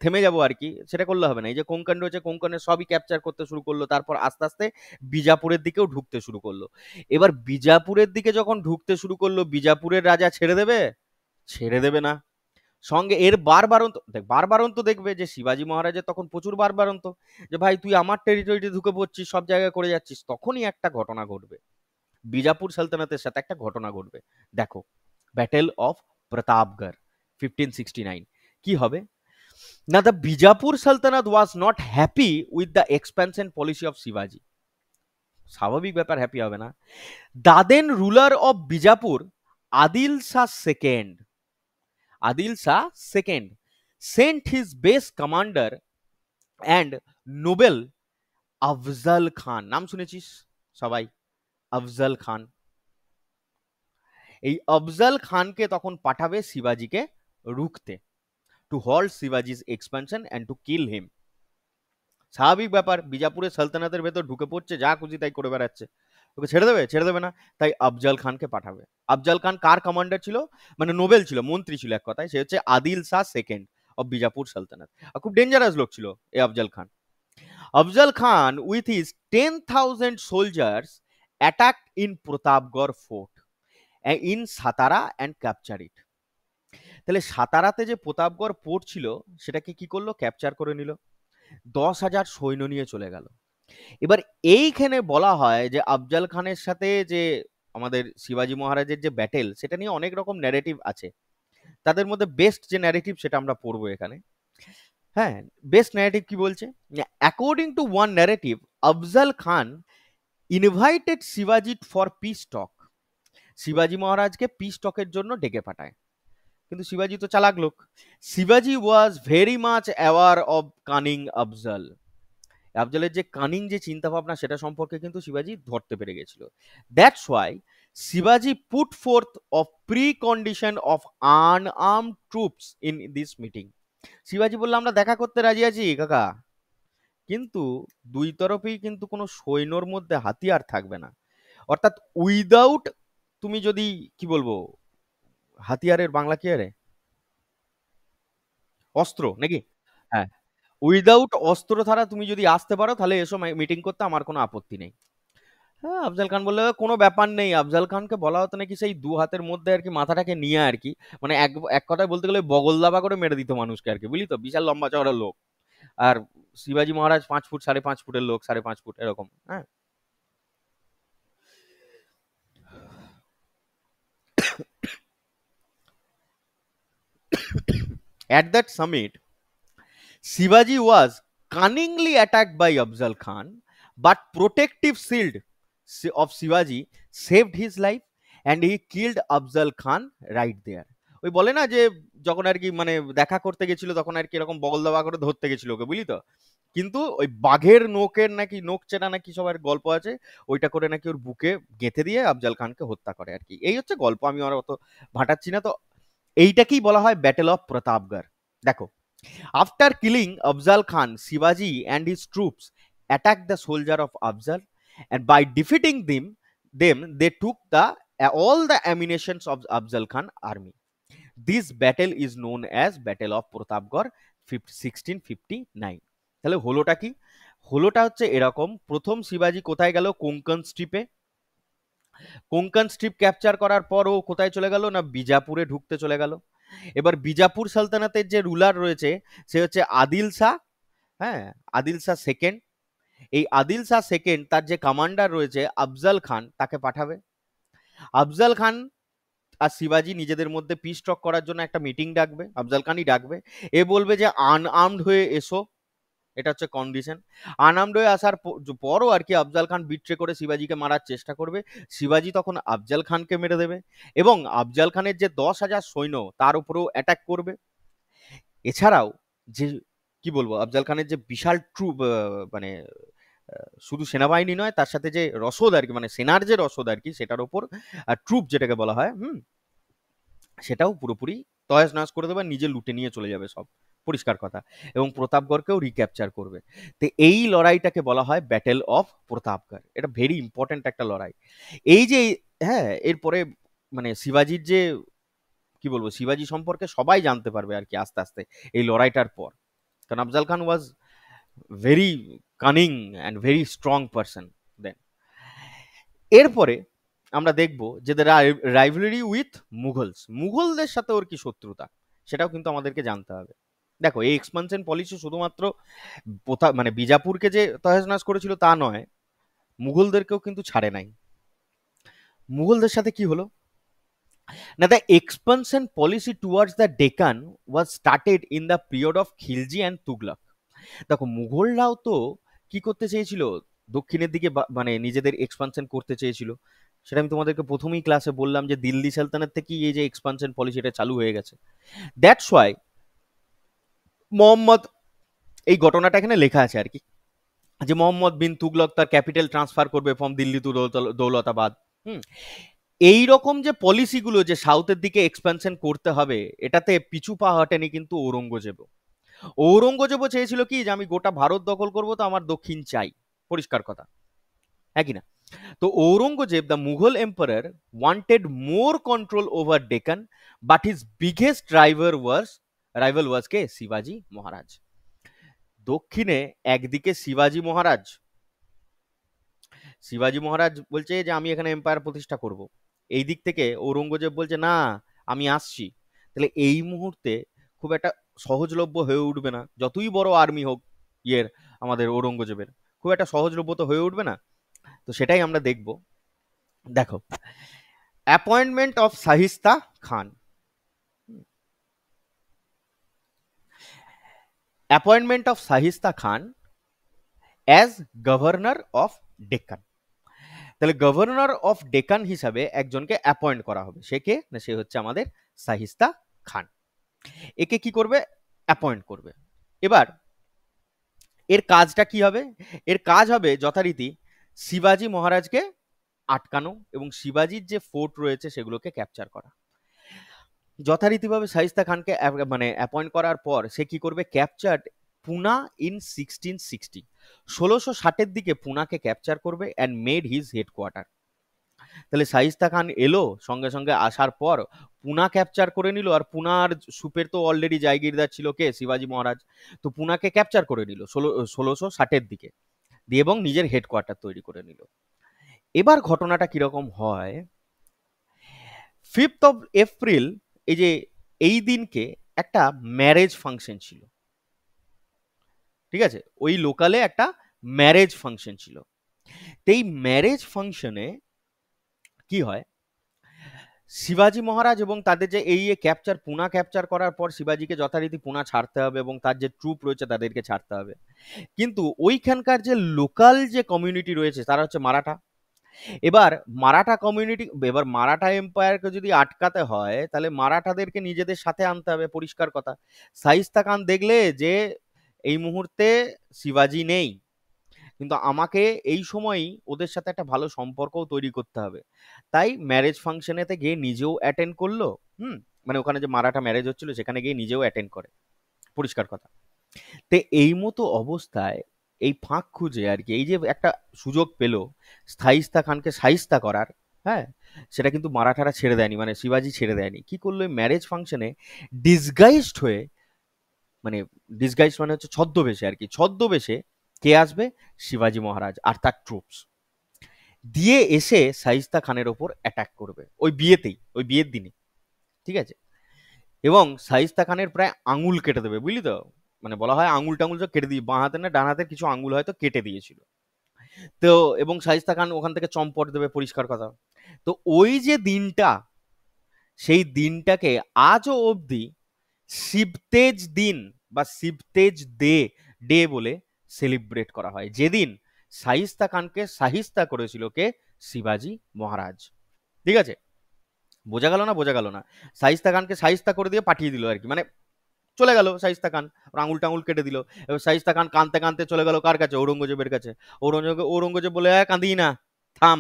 থেমে যাবো আর কি, সেটা করলে হবে না। এই যে কোঙ্কন রয়েছে, কোঙ্কনের সবই ক্যাপচার করতে শুরু করলো, তারপর আস্তে আস্তে বিজাপুরের দিকেও ঢুকতে শুরু করলো। এবার বিজাপুরের দিকে যখন ঢুকতে শুরু করলো, বিজাপুরের রাজা ছেড়ে দেবে? ছেড়ে দেবে না। সঙ্গে এর বারবারন্ত দেখ, বারবারন্ত দেখবে যে শিবাজি মহারাজের তখন প্রচুর বারবারন্ত, যে ভাই তুই আমার টেরিটরিতে ঢুকে পড়ছিস, সব জায়গায় করে যাচ্ছিস। তখনই একটা ঘটনা ঘটবে, বিজাপুর সালতানাতের সাথে একটা ঘটনা ঘটবে। দেখো, ব্যাটেল অফ প্রতাপগড় 1569। কি হবে না, the Bijapur sultanate was not happy with the expansion policy of শিবাজি। স্বাভাবিক ব্যাপার, হ্যাপি হবে না। The then ruler of Bijapur, Adil Shah second, Adil Shah II sent his base commander and noble Afzal Khan, নাম শুনেছিস সবাই, আফজল খান। এই আফজল খানকে তখন পাঠাবে শিবাজিকে রুখতে, টু হল্ট শিবাজিস expansion and to kill him. স্বাভাবিক ব্যাপার, বিজাপুরের সালতানাতের ভেতর ঢুকে পড়ছে, যা খুশি তাই করে বেড়াচ্ছে, ওকে ছেড়ে দেবে? ছেড়ে দেবে না। তাই আফজল খানকে পাঠাবে। আফজল খান কার কমান্ডার ছিল, মানে নোবেল ছিল, মন্ত্রী ছিল এক কথায়। সে হচ্ছে Adil Shah second of Bijapur sultanate. আর খুব ডেঞ্জারাস লোক ছিল এই Afzal Khan. Afzal Khan with his 10,000 soldiers attack in Pratapgarh fort in Satara and capture it. তাহলে সাতারাতে যে প্রতাপগড় পোর্ট ছিল সেটাকে কি করলো, ক্যাপচার করে নিল, 10,000 সৈন্য নিয়ে চলে গেল। এবার এইখানে বলা হয় যে আফজল খানের সাথে যে আমাদের শিবাজি মহারাজের যে ব্যাটেল, সেটা নিয়ে অনেক রকম ন্যারেটিভ আছে। তাদের মধ্যে বেস্ট যে ন্যারেটিভ সেটা আমরা পড়বো এখানে। হ্যাঁ, বেস্ট ন্যারেটিভ কি বলছে, according to one narrative, Afzal Khan invited শিবাজি ফর পিস টক। শিবাজি মহারাজকে পিস টকের জন্য ডেকে পাঠায়, কিন্তু শিবাজি তো চালাক লোক। শিবাজি was very much aware of cunning Afzal. আফজলের যে কানিং যে চিন্তা ভাবনা, সেটা সম্পর্কে কিন্তু শিবাজি ধরতে পেরে গেছিল। দ্যাটস ওয়াই শিবাজি put fourth of pre condition of unarmed troops in this meeting. শিবাজি বললো আমরা দেখা করতে রাজি আছি কাকা, কিন্তু দুই তরফেই কিন্তু কোনো সৈন্যর মধ্যে হাতিয়ার থাকবে না, অর্থাৎ উইদাউট, তুমি যদি কি বলবো, হাতিয়ারের বাংলা কি আরে, অস্ত্র নাকি, হ্যাঁ, উইদাউট অস্ত্র ছাড়া তুমি যদি আসতে পারো তাহলে এসো মিটিং করতে, আমার কোনো আপত্তি নেই। হ্যাঁ, আফজাল খান বললো কোনো ব্যাপার নেই। আফজাল খানকে বলা হতো নাকি সেই দু হাতের মধ্যে আর কি মাথাটাকে নিয়ে আর কি, মানে এক এক কথায় বলতে গেলে বগল দাবা করে মেরে দিত মানুষকে আর কি, বুঝলি তো, বিশাল লম্বা চওড়া লোক। আর শিবাজি মহারাজ 5 ফুট 5.5 ফুটের লোক, 5.5 ফুট এরকম, হ্যাঁ। At that summit, Shivaji was cunningly attacked by Afzal Khan, but protective shield of Shivaji saved his life and he killed Afzal Khan right there. ওই বলে না যে যখন আর কি মানে দেখা করতে গেছিল তখন আর কি এরকম বগল দাবা করে ধরতে গেছিল ওকে, বুঝলি তো, কিন্তু ওই বাঘের নোকের নাকি নোক চেনা নাকি সবার গল্প আছে, ওইটা করে নাকি ওর বুকে গেঁথে দিয়ে আফজাল খানকে হত্যা করে আর কি। এই হচ্ছে গল্প, আমি আর অত ভাটাচ্ছি না তো। এইটাকেই বলা হয় ব্যাটেল অফ প্রতাপগড়। দেখো, after killing Afzal Khan, Shivaji and his troops attacked the soldier of Afzal, and by defeating them they took all the ammunitions of Afzal Khan army. This battle is known as Battle of Pratapgarh 1659. তাহলে হলোটা কি? হলোটা হচ্ছে এরকম, প্রথম শিবাজি কোথায় গেল? কোঙ্কন স্ট্রিপে। কোঙ্কন স্ট্রিপ ক্যাপচার করার পর ও কোথায় চলে গেল না, বিজাপুরে ঢুকতে চলে গেল। এবার বিজাপুর সালতানাতের যে রুলার রয়েছে সে হচ্ছে আদিল শাহ, হ্যাঁ, আদিল শাহ সেকেন্ড। এই আদিল শাহ সেকেন্ড তার যে কমান্ডার রয়েছে আফজাল খান তাকে পাঠাবে। আফজাল খান আর শিবাজি নিজেদের মধ্যে পিস টক করার জন্য একটা মিটিং ডাকবে, আফজাল খানই ডাকবে। এ বলবে যে আনআর্মড হয়ে এসো, এটা হচ্ছে কন্ডিশন। আনআর্মড হয়ে আসার পরও আর কি আফজাল খান বিট্রে করে শিবাজিকে মারার চেষ্টা করবে। শিবাজি তখন আফজাল খানকে মেরে দেবে এবং আফজাল খানের যে 10,000 সৈন্য তার উপরেও অ্যাটাক করবে। এছাড়াও যে কি বলবো, আফজাল খানের যে বিশাল ট্রুপ, মানে শুধু সেনাবাহিনী নয়, তার সাথে যে রসদ আর কি, মানে সেনার যে রসদ আর কি, সেটার উপর ট্রুপ যেটাকে বলা হয়, সেটাও পুরোপুরি তয়াস নাশ করে দেবে, নিজে লুটে নিয়ে চলে যাবে সব, পরিষ্কার কথা। এবং প্রতাপগড়কেও রিক্যাপচার করবে। তো এই লড়াইটাকে বলা হয় ব্যাটেল অফ প্রতাপগড়। এটা ভেরি ইম্পর্টেন্ট একটা লড়াই। এই যে, হ্যাঁ, এরপরে মানে শিবাজির যে কি বলবো, শিবাজি সম্পর্কে সবাই জানতে পারবে আর কি আস্তে আস্তে এই লড়াইটার পর, কারণ Afzal Khan was very cunning and very strong person then. এরপরে আমরা দেখব যে রাইভেলারি উইথ মুঘলস, মুঘলদের সাথে ওর কি শত্রুতা, সেটাও কিন্তু আমাদেরকে জানতে হবে। দেখো, এই এক্সপানশন পলিসি শুধুমাত্র মানে বিজাপুরকে যে তহস করেছিল তা নয়, মুঘলদেরকেও কিন্তু ছাড়ে নাই। মুঘলদের সাথে কি হলো না, the expansion policy towards the Deccan was started in the period of Khilji and Tughlaq. দেখো, মুঘলরাও তো কি করতে চেয়েছিল, দক্ষিণের দিকে মানে নিজেদের এক্সপানশন করতে চেয়েছিল। সেটা আমি তোমাদেরকে প্রথমেই ক্লাসে বললাম যে দিল্লি সালতানাত থেকেই এই যে এক্সপানশন পলিসিটা চালু হয়ে গেছে। দ্যাটস ওয়াই মোহাম্মদ, এই ঘটনাটা এখানে লেখা আছে আর কি, যে মোহাম্মদ বিন তুগলক তার ক্যাপিটাল ট্রান্সফার করবে ফ্রম দিল্লি টু দৌলতাবাদ। এই রকম যে পলিসিগুলো যে সাউথের দিকে এক্সপানশন করতে হবে, এটাতে পিছু পা হটেনি কিন্তু ঔরঙ্গজেব। ঔরঙ্গজেবও চেয়েছিল কি যে আমি গোটা ভারত দখল করব, তো আমার দক্ষিণ চাই, পরিষ্কার কথা, হ্যাঁ কি না? তো Aurangzeb, the Mughal emperor, wanted more control over Deccan, but his biggest rival was কে? শিবাজি মহারাজ। দক্ষিণে একদিকে শিবাজি মহারাজ বলছে যে আমি এখানে এম্পায়ার প্রতিষ্ঠা করব, এই দিক থেকে ঔরঙ্গজেব বলছে না, আমি আসছি। তাহলে এই মুহূর্তে খুব একটা সহজলভ্য হয়ে উঠবে না, যতই বড় আর্মি হোক ইয়ের, আমাদের ঔরঙ্গজেবের, খুব একটা সহজলভ্য তো হয়ে উঠবে না। তো সেটাই আমরা দেখব। দেখো, appointment of Shaista Khan, appointment of Shaista Khan as governor of Deccan. তাহলে গভর্নর অফ ডেকান হিসাবে একজনকে অ্যাপয়েন্ট করা হবে। সে কে না, সে হচ্ছে আমাদের শাহিস্তা খান। একে কি করবে? অ্যাপয়েন্ট করবে। এবার এর কাজটা কি হবে? এর কাজ হবে যথারীতি শিবাজি মহারাজকে আটকানো এবং শিবাজির যে ফোর্ট রয়েছে সেগুলোকে ক্যাপচার করা। যথারীতিভাবে শাহিস্তা খানকে মানে অ্যাপয়েন্ট করার পর সে কি করবে? Captured Pune in 1660। 1660-এর দিকে পুনাকে ক্যাপচার করবে অ্যান্ড মেড হিজ হেডকোয়ার্টার। তাহলে শাইস্তা খান এলো, সঙ্গে সঙ্গে আসার পর পুনা ক্যাপচার করে নিল, আর পুনার সুপের তো অলরেডি জায়গিরদার ছিল কে, শিবাজি মহারাজ। তো পুনাকে ক্যাপচার করে নিল 1660-এর দিকে দিয়ে, এবং নিজের হেডকোয়ার্টার তৈরি করে নিল। এবার ঘটনাটা কিরকম হয়, 5th of April, এই যে এই দিনকে একটা ম্যারেজ ফাংশন ছিল, ঠিক আছে, ওই লোকালে একটা ম্যারেজ ফাংশন ছিল। তো এই ম্যারেজ ফাংশনে কি হয়, শিবাজি মহারাজ এবং তাদের যে এই ক্যাপচার, পুনা ক্যাপচার করার পর শিবাজিকে যথারীতি পুনা ছাড়তে হবে এবং তার যে ট্রুপ রয়েছে তাদেরকে ছাড়তে হবে। কিন্তু ওইখানকার যে লোকাল যে কমিউনিটি রয়েছে তারা হচ্ছে মারাঠা। এবার মারাঠা কমিউনিটি, এবার মারাঠা এম্পায়ারকে যদি আটকাতে হয় তাহলে মারাঠাদেরকে নিজেদের সাথে আনতে হবে, পরিষ্কার কথা। শাইস্তা খান দেখলে যে এই মুহূর্তে শিবাজি নেই, কিন্তু আমাকে এই সময়ই ওদের সাথে একটা ভালো সম্পর্কও তৈরি করতে হবে, তাই ম্যারেজ ফাংশনেতে গিয়ে নিজেও অ্যাটেন্ড করলো। মানে ওখানে যে মারাঠা ম্যারেজ হচ্ছিল সেখানে গিয়ে নিজেও অ্যাটেন্ড করে, পরিষ্কার কথা। তো এই মতো অবস্থায় এই ফাঁক খুঁজে আর কি, এই যে একটা সুযোগ পেল শাইস্তা খানকে শাইস্তা করার, হ্যাঁ, সেটা কিন্তু মারাঠারা ছেড়ে দেয়নি, মানে শিবাজি ছেড়ে দেয়নি। কি করলো, ম্যারেজ ফাংশনে ডিসগাইজড হয়ে, মানে ডিসগাইজ মানে হচ্ছে ছদ্মবেশে আর কি, ছদ্মবেশে কে আসবে, শিবাজি মহারাজ আর তার ট্রুপস দিয়ে এসে শাইস্তা খানের ওপর অ্যাটাক করবে ওই বিয়েতেই, ওই বিয়ের দিনে, ঠিক আছে। এবং শাইস্তা খানের প্রায় আঙুল কেটে দেবে, বুঝলি তো, মানে বলা হয় আঙুল টাঙুল সব কেটে দিয়ে, বাঁ হাতে না ডান হাতের কিছু আঙুল হয়তো কেটে দিয়েছিল। তো এবং শাইস্তা খান ওখান থেকে চম্পট দেবে, পরিষ্কার কথা। তো ওই যে দিনটা, সেই দিনটাকে আজও অবধি শিবতেজ দিন বা শিবতেজ ডে ডে বলে সেলিব্রেট করা হয়, যেদিন শাইস্তা খানকে শাহিস্তা করেছিল কে, শিবাজি মহারাজ। ঠিক আছে, বোঝা গেল না, বোঝা গেল না। শাইস্তা খানকে শাইস্তা করে দিয়ে পাঠিয়ে দিল আর কি, মানে চলে গেল শাইস্তা খান, ওর আঙুল টাঙুল কেটে দিল। এবার শাইস্তা খান কাঁদতে কাঁদতে চলে গেল কার কাছে, ঔরঙ্গজেবের কাছে। ঔরঙ্গজেব বলে, কাঁদি না, থাম,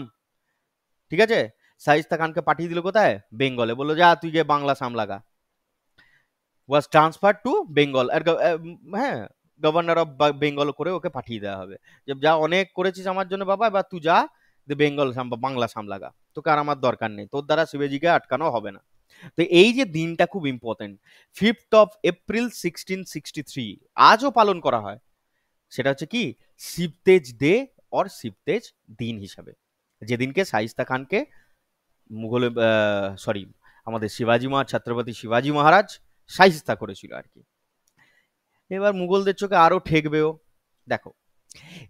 ঠিক আছে। শাইস্তা খানকে পাঠিয়ে দিল কোথায়, বেঙ্গলে, বললো যা তুই গিয়ে বাংলা সামলাগা। ওয়াজ ট্রান্সফার টু বেঙ্গল, আর হ্যাঁ, গভর্নর অফ বেঙ্গল করে ওকে পাঠিয়ে দেওয়া হবে, যে যা অনেক করেছিস আমার জন্য বাবা, এবার তুই যা বেঙ্গল বাংলা সামলাগা, তোকে আর আমার দরকার নেই, তোর দ্বারা শিবাজিকে আটকানো হবে না। তো এই যে দিনটা খুব ইম্পর্টেন্ট, 5th of April 1663 আজও পালন করা হয়, সেটা হচ্ছে কি, শিবতেজ ডে অর শিবতেজ দিন হিসাবে, যেদিনকে শাইস্তা খানকে মুঘল, সরি, আমাদের শিবাজি ছত্রপতি শিবাজি মহারাজ শাইস্তা করেছিল আর কি। এবার মুঘলদের চোখে আরো ঠেকবেও। দেখো,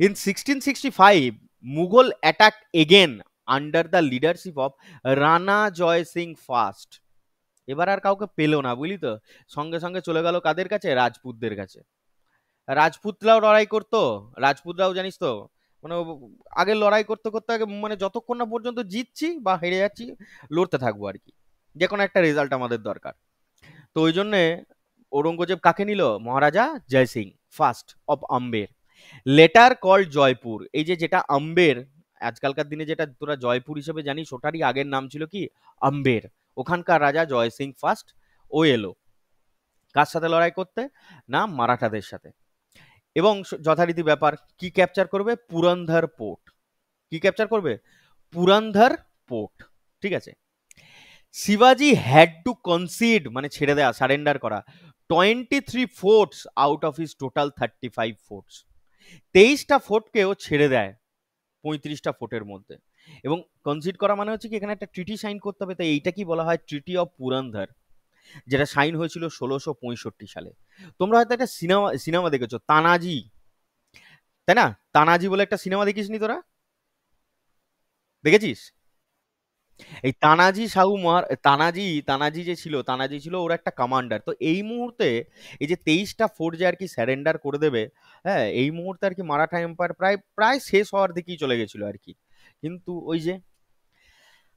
in 1665 Mughal attack again under the leadership of Rana Jai Singh first. এবার আর কাউকে পেলো না, বুঝলি তো, সঙ্গে সঙ্গে চলে গেল কাদের কাছে, রাজপুতদের কাছে। রাজপুতরাও লড়াই করতো, রাজপুতরাও জানিস তো, মানে আগে লড়াই করতে করতে আগে, মানে যতক্ষণ না পর্যন্ত জিতছি বা হেরে যাচ্ছি লড়তে থাকবো আর কি, যে কোনো একটা রেজাল্ট আমাদের দরকার। তো ওই জন্যে ঔরঙ্গজেব কাকে নিল, Maharaja Jai Singh first of Amber, later called Jaipur. এই যে যেটা আম্বের, আজকালকার দিনে যেটা তোরা জয়পুর হিসেবে জানিস, ওটারই আগের নাম ছিল কি, আম্বের। ওখানকার রাজা জয় সিং ফার্স্ট ও এলো কার সাথে লড়াই করতে, না মারাঠাদের সাথে। এবং যথারীতি ব্যাপার, কি ক্যাপচার করবে, পুরন্দর পোর্ট। কি ক্যাপচার করবে, পুরন্দর পোর্ট, ঠিক আছে। শিবাজি হ্যাড টু কনসিড, মানে ছেড়ে দেয়া, সারেন্ডার করা 23 forts out of his total 35 forts. 23টা ফোর্টকে ও ছেড়ে দেয় 35টা ফোর্টের মধ্যে। এবং কনসিড করা মানে হচ্ছে কি, এখানে একটা ট্রিটি সাইন করতে হবে, তাই এইটা কি বলা হয়, ট্রিটি অফ পুরন্দর, যেটা সাইন হয়েছিল 1665 সালে। তোমরা হয়তো একটা সিনেমা সিনেমা দেখেছো, তানাজি, তাই না, তানাজি বলে একটা সিনেমা দেখিসনি তোরা, দেখেছিস? এই তানাজি সাহু তানাজি, তানাজি যে ছিল, তানাজি ছিল ওর একটা কমান্ডার। তো এই মুহূর্তে এই যে 23টা ফোর্ট যে আর কি স্যারেন্ডার করে দেবে, হ্যাঁ, এই মুহূর্তে আর কি মারাঠা এম্পায়ার প্রায় প্রায় শেষ হওয়ার দিকেই চলে গেছিল আর কি। কিন্তু ওই যে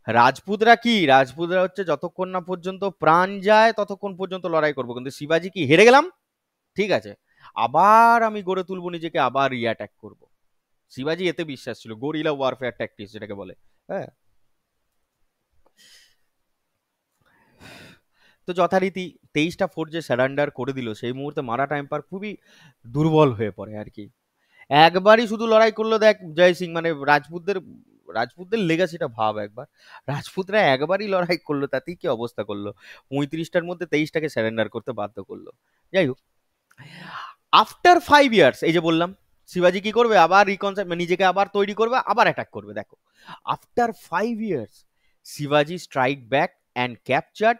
রাজপুতরা কি, রাজপুতরা হচ্ছে যতক্ষণ না পর্যন্ত প্রাণ যায় ততক্ষণ পর্যন্ত লড়াই করবো, কিন্তু শিবাজি কি, হেরে গেলাম, ঠিক আছে, আবার আমি গড়ে তুলবো নিজেকে, আবার রিঅ্যাটাক করবো। শিবাজি এতে বিশ্বাস ছিল, গরিলা ওয়ারফেয়ার ট্যাকটিক্স যেটাকে বলে, হ্যাঁ। তো যথারীতি 23টা ফোর্ট যে সারেন্ডার করে দিল, সেই মুহূর্তে মারাঠা এম্পায়ার খুবই দুর্বল হয়ে পড়ে আর কি। একবারই শুধু লড়াই করলো, দেখ জয় সিং, মানে রাজপুতদের রাজপুতদের লেগাসিটা ভাব একবার, রাজপুতরা একবারই লড়াই করলো, তাতেই কি অবস্থা করলো, 35টার মধ্যে 23টাকে সারেন্ডার করতে বাধ্য করলো। যাই হোক, আফটার 5 ইয়ার্স, এই যে বললাম শিবাজি কি করবে, আবার রিকনসাইল, নিজেকে আবার তৈরি করবে, আবার অ্যাটাক করবে। দেখো, আফটার 5 ইয়ার্স শিবাজি strike back and captured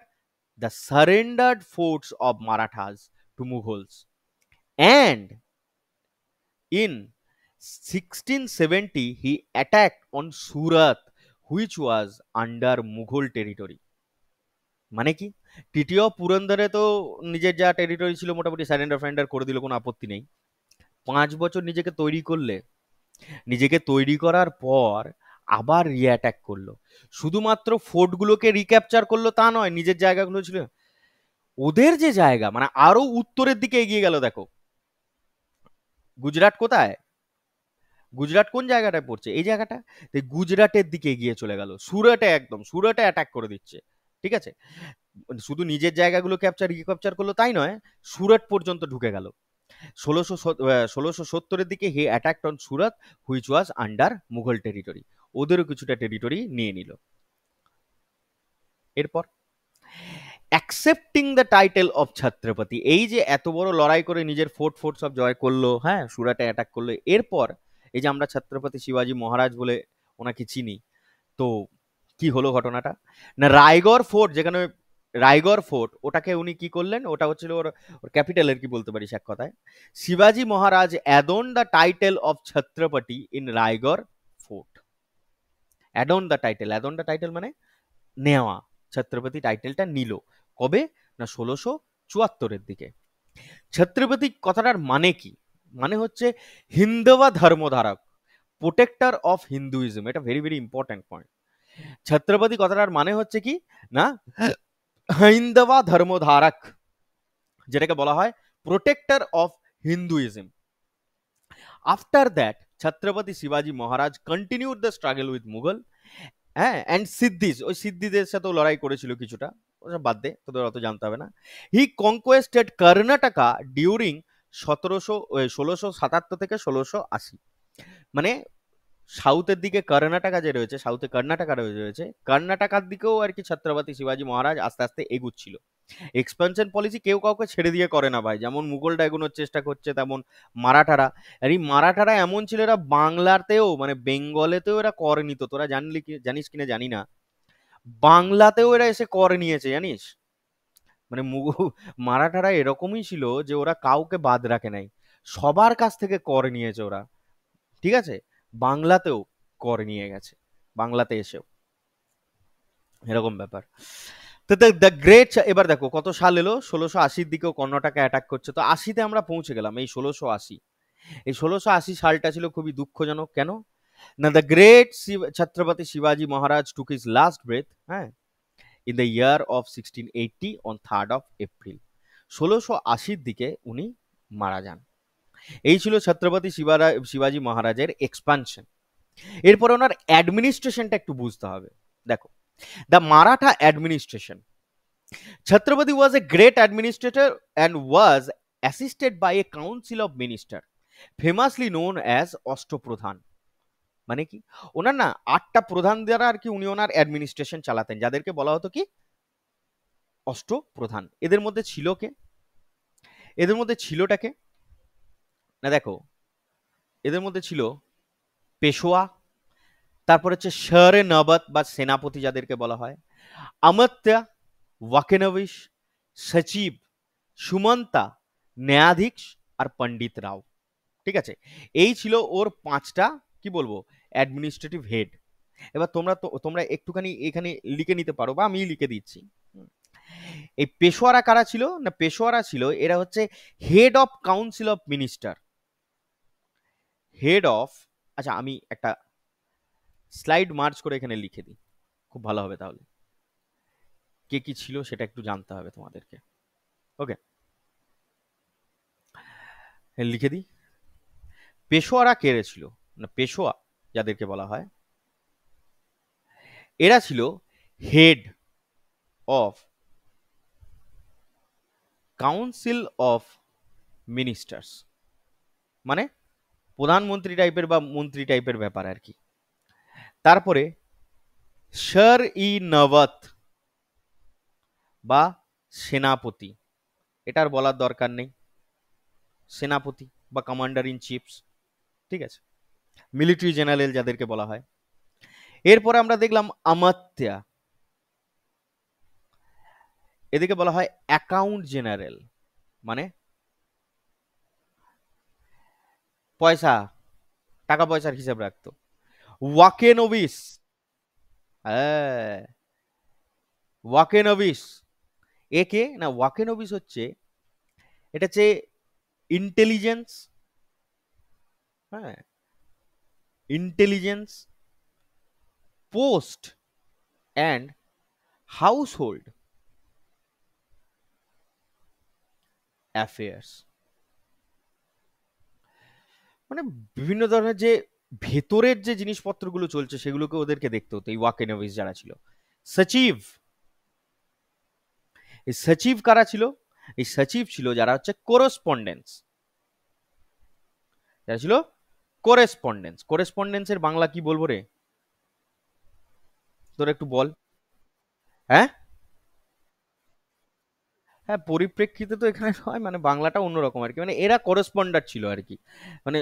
the surrendered forts of Marathas to Mughals. And in 1670, he attacked on Surat, which was under Mughal territory. মানে কি, তৃতীয় পুরন্দরে তো নিজের যা টেরিটরি ছিল মোটামুটি সারেন্ডার ফ্যারেন্ডার করে দিল, কোনো আপত্তি নেই। 5 বছর নিজেকে তৈরি করলে, নিজেকে তৈরি করার পর আবার রিঅ্যাটাক করলো। শুধুমাত্র ফোর্টগুলোকে রিক্যাপচার করলো তা নয়, নিজের জায়গাগুলো ছিল, ওদের যে জায়গা মানে আরো উত্তরের দিকে এগিয়ে গেল। দেখো গুজরাট কোথায়, গুজরাট কোন জায়গাটায় পড়ছে, এই জায়গাটা, গুজরাটের দিকে এগিয়ে চলে গেল, সুরাটে, একদম সুরাটে অ্যাটাক করে দিচ্ছে। ঠিক আছে, শুধু নিজের জায়গাগুলো রিক্যাপচার করলো তাই নয়, সুরাট পর্যন্ত ঢুকে গেল। 1670-এর দিকে হি attacked on Surat, which was under Mughal territory, ওদেরও কিছুটা টেরিটরি নিয়ে নিল। এরপর accepting the title of Chhatrapati, এই যে এত বড় লড়াই করে নিজের ফোর্ট ফোর্ট সব জয় করলো, হ্যাঁ, সুরাটে অ্যাটাক করলো, এরপর এই যে আমরা ছত্রপতি শিবাজি মহারাজ বলে ওনাকে চিনি, তো কি হলো ঘটনাটা না, রায়গড় ফোর্ট, যেখানে রায়গড় ফোর্ট, ওটাকে উনি কি করলেন, ওটা হচ্ছিল ওর ক্যাপিটালের কি বলতে পারিস এক কথায়, শিবাজি Maharaj adorn the title of Chhatrapati in Raigad fort. Adorn the title মানে নেওয়া, ছত্রপতি টাইটেলটা নিল কবে না 1674-এর দিকে। ছত্রপতি কথাটার মানে কি, মানে হচ্ছে হিন্দবা ধর্মধারক, প্রোটেক্টর অফ হিন্দুইজম, এটা very very important point. Chhatrapati কথাটার মানে হচ্ছে কি না, হিন্দবা ধর্মধারক, যেটাকে বলা হয় protector of Hinduism. After that Chhatrapati শিবাজি Maharaj continued the struggle with Mughal, হ্যাঁ, অ্যান্ড সিদ্ধিস, ওই সিদ্ধিদের সাথেও লড়াই করেছিল কিছুটা, ওসব বাদ দে, তোদের অত জানতে হবে না। হি কনকোয়েস্টেড কর্ণাটকা ডিউরিং 1677 থেকে 1680, মানে সাউথের দিকে কর্ণাটকা যে রয়েছে, সাউথে কর্ণাটকা রয়েছে, কর্ণাটকার দিকেও আর কি ছত্রপতি শিবাজি মহারাজ আস্তে আস্তে এগুচ্ছিল। এক্সপেনশন পলিসি কেউ কাউকে ছেড়ে দিয়ে করে না ভাই, যেমন মুঘলটা এগোনোর চেষ্টা করছে, তেমন মারাঠারা, আর এই মারাঠারা এমন ছিল, এরা বাংলাতেও মানে বেঙ্গলেতেও এরা কর নিত, তোরা জানিস কিনা জানি না, বাংলাতেও এরা এসে কর নিয়েছে জানিস, মানে মারাঠারা এরকমই ছিল যে ওরা কাউকে বাদ রাখে নাই, সবার কাছ থেকে কর নিয়েছে ওরা। ঠিক আছে, বাংলাতেও কর নিয়ে গেছে, বাংলাতে এসেও, এরকম ব্যাপার। তো দ্য গ্রেট, এবার দেখো কত সাল এলো, 1680-র দিকেও কর্ণাটকে অ্যাটাক করছে, তো 80-তে আমরা পৌঁছে গেলাম, এই 1680, এই 1680 সালটা ছিল খুবই দুঃখজনক। কেন না, দ্য গ্রেট ছত্রপতি শিবাজি মহারাজ টুক হিজ লাস্ট ব্রেথ, হ্যাঁ, in the year of 1680 on 3rd of April, 1680-র দিকে উনি মারা যান। এই ছিল ছত্রপতি শিবাজি মহারাজের এক্সপানশন। এরপরে ওনার অ্যাডমিনিস্ট্রেশনটা একটু বুঝতে হবে। দেখো, the Maratha administration, Chhatrapati was a great administrator and was assisted by a council of ministers, famously known as Ashtapradhan. মানে কি, ওনার না 8টা প্রধান দ্বারা আর কি উনি ওনার অ্যাডমিনিস্ট্রেশন চালাতেন, যাদেরকে বলা হতো কি অষ্টপ্রধান। এদের মধ্যে ছিল কে, এদের মধ্যে ছিলটাকে না, দেখো এদের মধ্যে ছিল পেশোয়া, তারপর হচ্ছে শের নবত বা সেনাপতি যাদেরকে বলা হয়, আমত্যা, ওয়াকেনবিশ, সচিব, সুমন্তা, ন্যায়াধীশ আর পণ্ডিত রাও। ঠিক আছে, এই ছিল ওর 5টা কি বলবো অ্যাডমিনিস্ট্রেটিভ হেড। এবার তোমরা একটুখানি এখানে লিখে নিতে পারো বা আমি লিখে দিচ্ছি। এই পেশোয়ারা কারা ছিল না, পেশোয়ারা ছিল এরা হচ্ছে head of council of minister, head of, আচ্ছা আমি একটা স্লাইড মার্চ করে এখানে লিখে দিই, খুব ভালো হবে, তাহলে কে কি ছিল সেটা একটু জানতে হবে তোমাদেরকে। ওকে, লিখে দিই, পেশোয়ারা কে ছিল না, পেশোয়া যাদেরকে বলা হয় এরা ছিল head of council of ministers, মানে প্রধানমন্ত্রী টাইপের বা মন্ত্রী টাইপের ব্যাপার আর কি। তারপরে শর ই নওয়াত বা সেনাপতি, এটার বলার দরকার নেই, সেনাপতি বা কমান্ডার ইন চিফস, ঠিক আছে, মিলিটারি জেনারেল যাদেরকে বলা হয়। এরপরে আমরা দেখলাম আমাত্যা, এদিকে বলা হয় অ্যাকাউন্ট জেনারেল, মানে পয়সা, টাকা পয়সার হিসাব রাখতো। ওয়াকেনভিস, হ্যাঁ ওয়াকেনভিস, একে না ওয়াকেনভিস হচ্ছে, এটা হচ্ছে ইন্টেলিজেন্স, হ্যাঁ intelligence, post and house hold affairs, মানে বিভিন্ন ধরনের যে ভেতরের যে জিনিসপত্রগুলো চলছে সেগুলোকে ওদেরকে দেখতে হতো এই ওয়াকেনভিস যারা ছিল। সচিব, এই সচিব কারা ছিল? এই সচিব ছিল যারা হচ্ছে কোরসপন্ডেন্স, যারা ছিল কোরেসপন্ডেন্স। কোরেসপন্ডেন্সের বাংলা কি বলবো রে, তোর একটু বল। হ্যাঁ হ্যাঁ, পরিপ্রেক্ষিতে তো এখানে হয়, মানে বাংলাটা অন্যরকম আর কি, মানে এরা করেসপন্ডার ছিল আর কি, মানে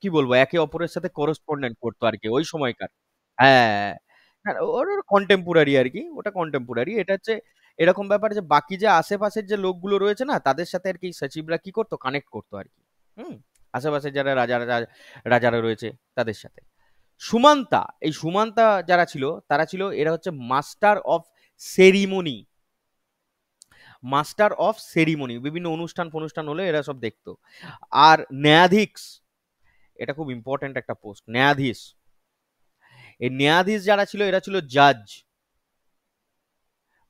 কি বলবো, একে অপরের সাথে করেসপন্ডেন্ট করতো আর কি ওই সময়কার। হ্যাঁ, হ্যাঁ, ওর কন্টেম্পোরারি আর কি, ওটা কন্টেম্পোরারি। এটা হচ্ছে এরকম ব্যাপার যে বাকি যে আশেপাশের যে লোকগুলো রয়েছে না তাদের সাথে আর কি সচিবরা কি করতো, কানেক্ট করতো আর কি। হুম, আশেপাশে যারা রাজারা রয়েছে তাদের সাথে। সুমান্তা, এই সুমান্তা যারা ছিল তারা ছিল, এরা হচ্ছে master of ceremony, master of ceremony, বিভিন্ন অনুষ্ঠান ফনুষ্ঠান হলে এরা সব দেখতো। আর ন্যায়াধীশ, এটা খুব ইম্পর্টেন্ট একটা পোস্ট, ন্যায়াধীশ। এই ন্যায়াধীশ যারা ছিল এরা ছিল জাজ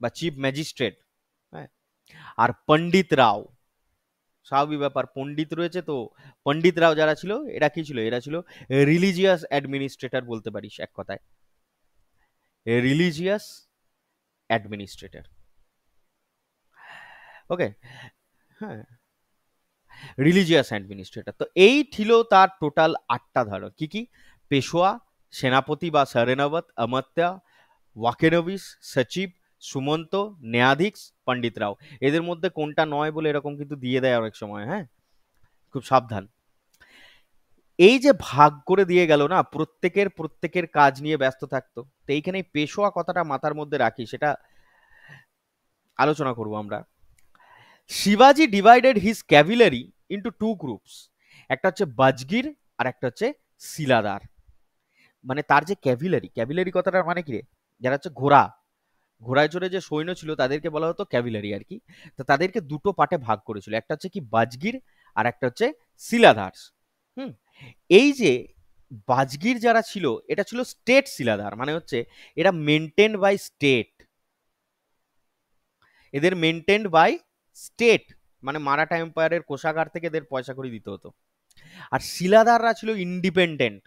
বা চিফ ম্যাজিস্ট্রেট, হ্যাঁ। আর পণ্ডিত রাও, স্বাভাবিক ব্যাপার, পণ্ডিত রয়েছে তো, পণ্ডিত রাও যারা ছিল এরা কি ছিল, এরা ছিল রিলিজিয়াস অ্যাডমিনিস্ট্রেটর বলতে পারিস এক কথায়, রিলিজিয়াস অ্যাডমিনিস্ট্রেটর, ওকে, হ্যাঁ রিলিজিয়াস অ্যাডমিনিস্ট্রেটর। তো এই ছিল তার টোটাল 8টা ধারা, কি কি? পেশোয়া, সেনাপতি বা সারেনাবত, আমাত্যা, ওয়াকেনভিস, সচিব, সুমন্ত, ন্যায়াধীশ, পণ্ডিত রাও। এদের মধ্যে কোনটা নয় বলে এরকম কিন্তু দিয়ে দেয় অনেক সময়, হ্যাঁ, খুব সাবধান। এই যে ভাগ করে দিয়ে গেল না, প্রত্যেকের প্রত্যেকের কাজ নিয়ে ব্যস্ত থাকতো, তো এইখানে পেশোয়া কথাটা মাথার মধ্যে রাখি, সেটা আলোচনা করব আমরা। শিবাজি divided his cavalry into two groups, একটা হচ্ছে বাজগির আর একটা হচ্ছে সিলাদার। মানে তার যে ক্যাভিলারি, ক্যাভিলারি কথাটার মানে কি রে, যারা হচ্ছে ঘোড়া, ঘোড়ায় চড়ে যে সৈন্য ছিল তাদেরকে বলা হতো ক্যাভিলারি আর কি। তো তাদেরকে দুটো পার্টে ভাগ করেছিল, একটা হচ্ছে কি বাজগির আর একটা হচ্ছে সিলাদার্স। হুম, এই যে বাজগির যারা ছিল এটা ছিল স্টেট সিলাদার, মানে হচ্ছে এরা মেনটেন বাই স্টেট, এদের মেনটেন্ড বাই স্টেট, মানে মারাঠা এম্পায়ারের কোষাগার থেকে এদের পয়সা করে দিতে হতো। আর শিলাদাররা ছিল ইন্ডিপেন্ডেন্ট,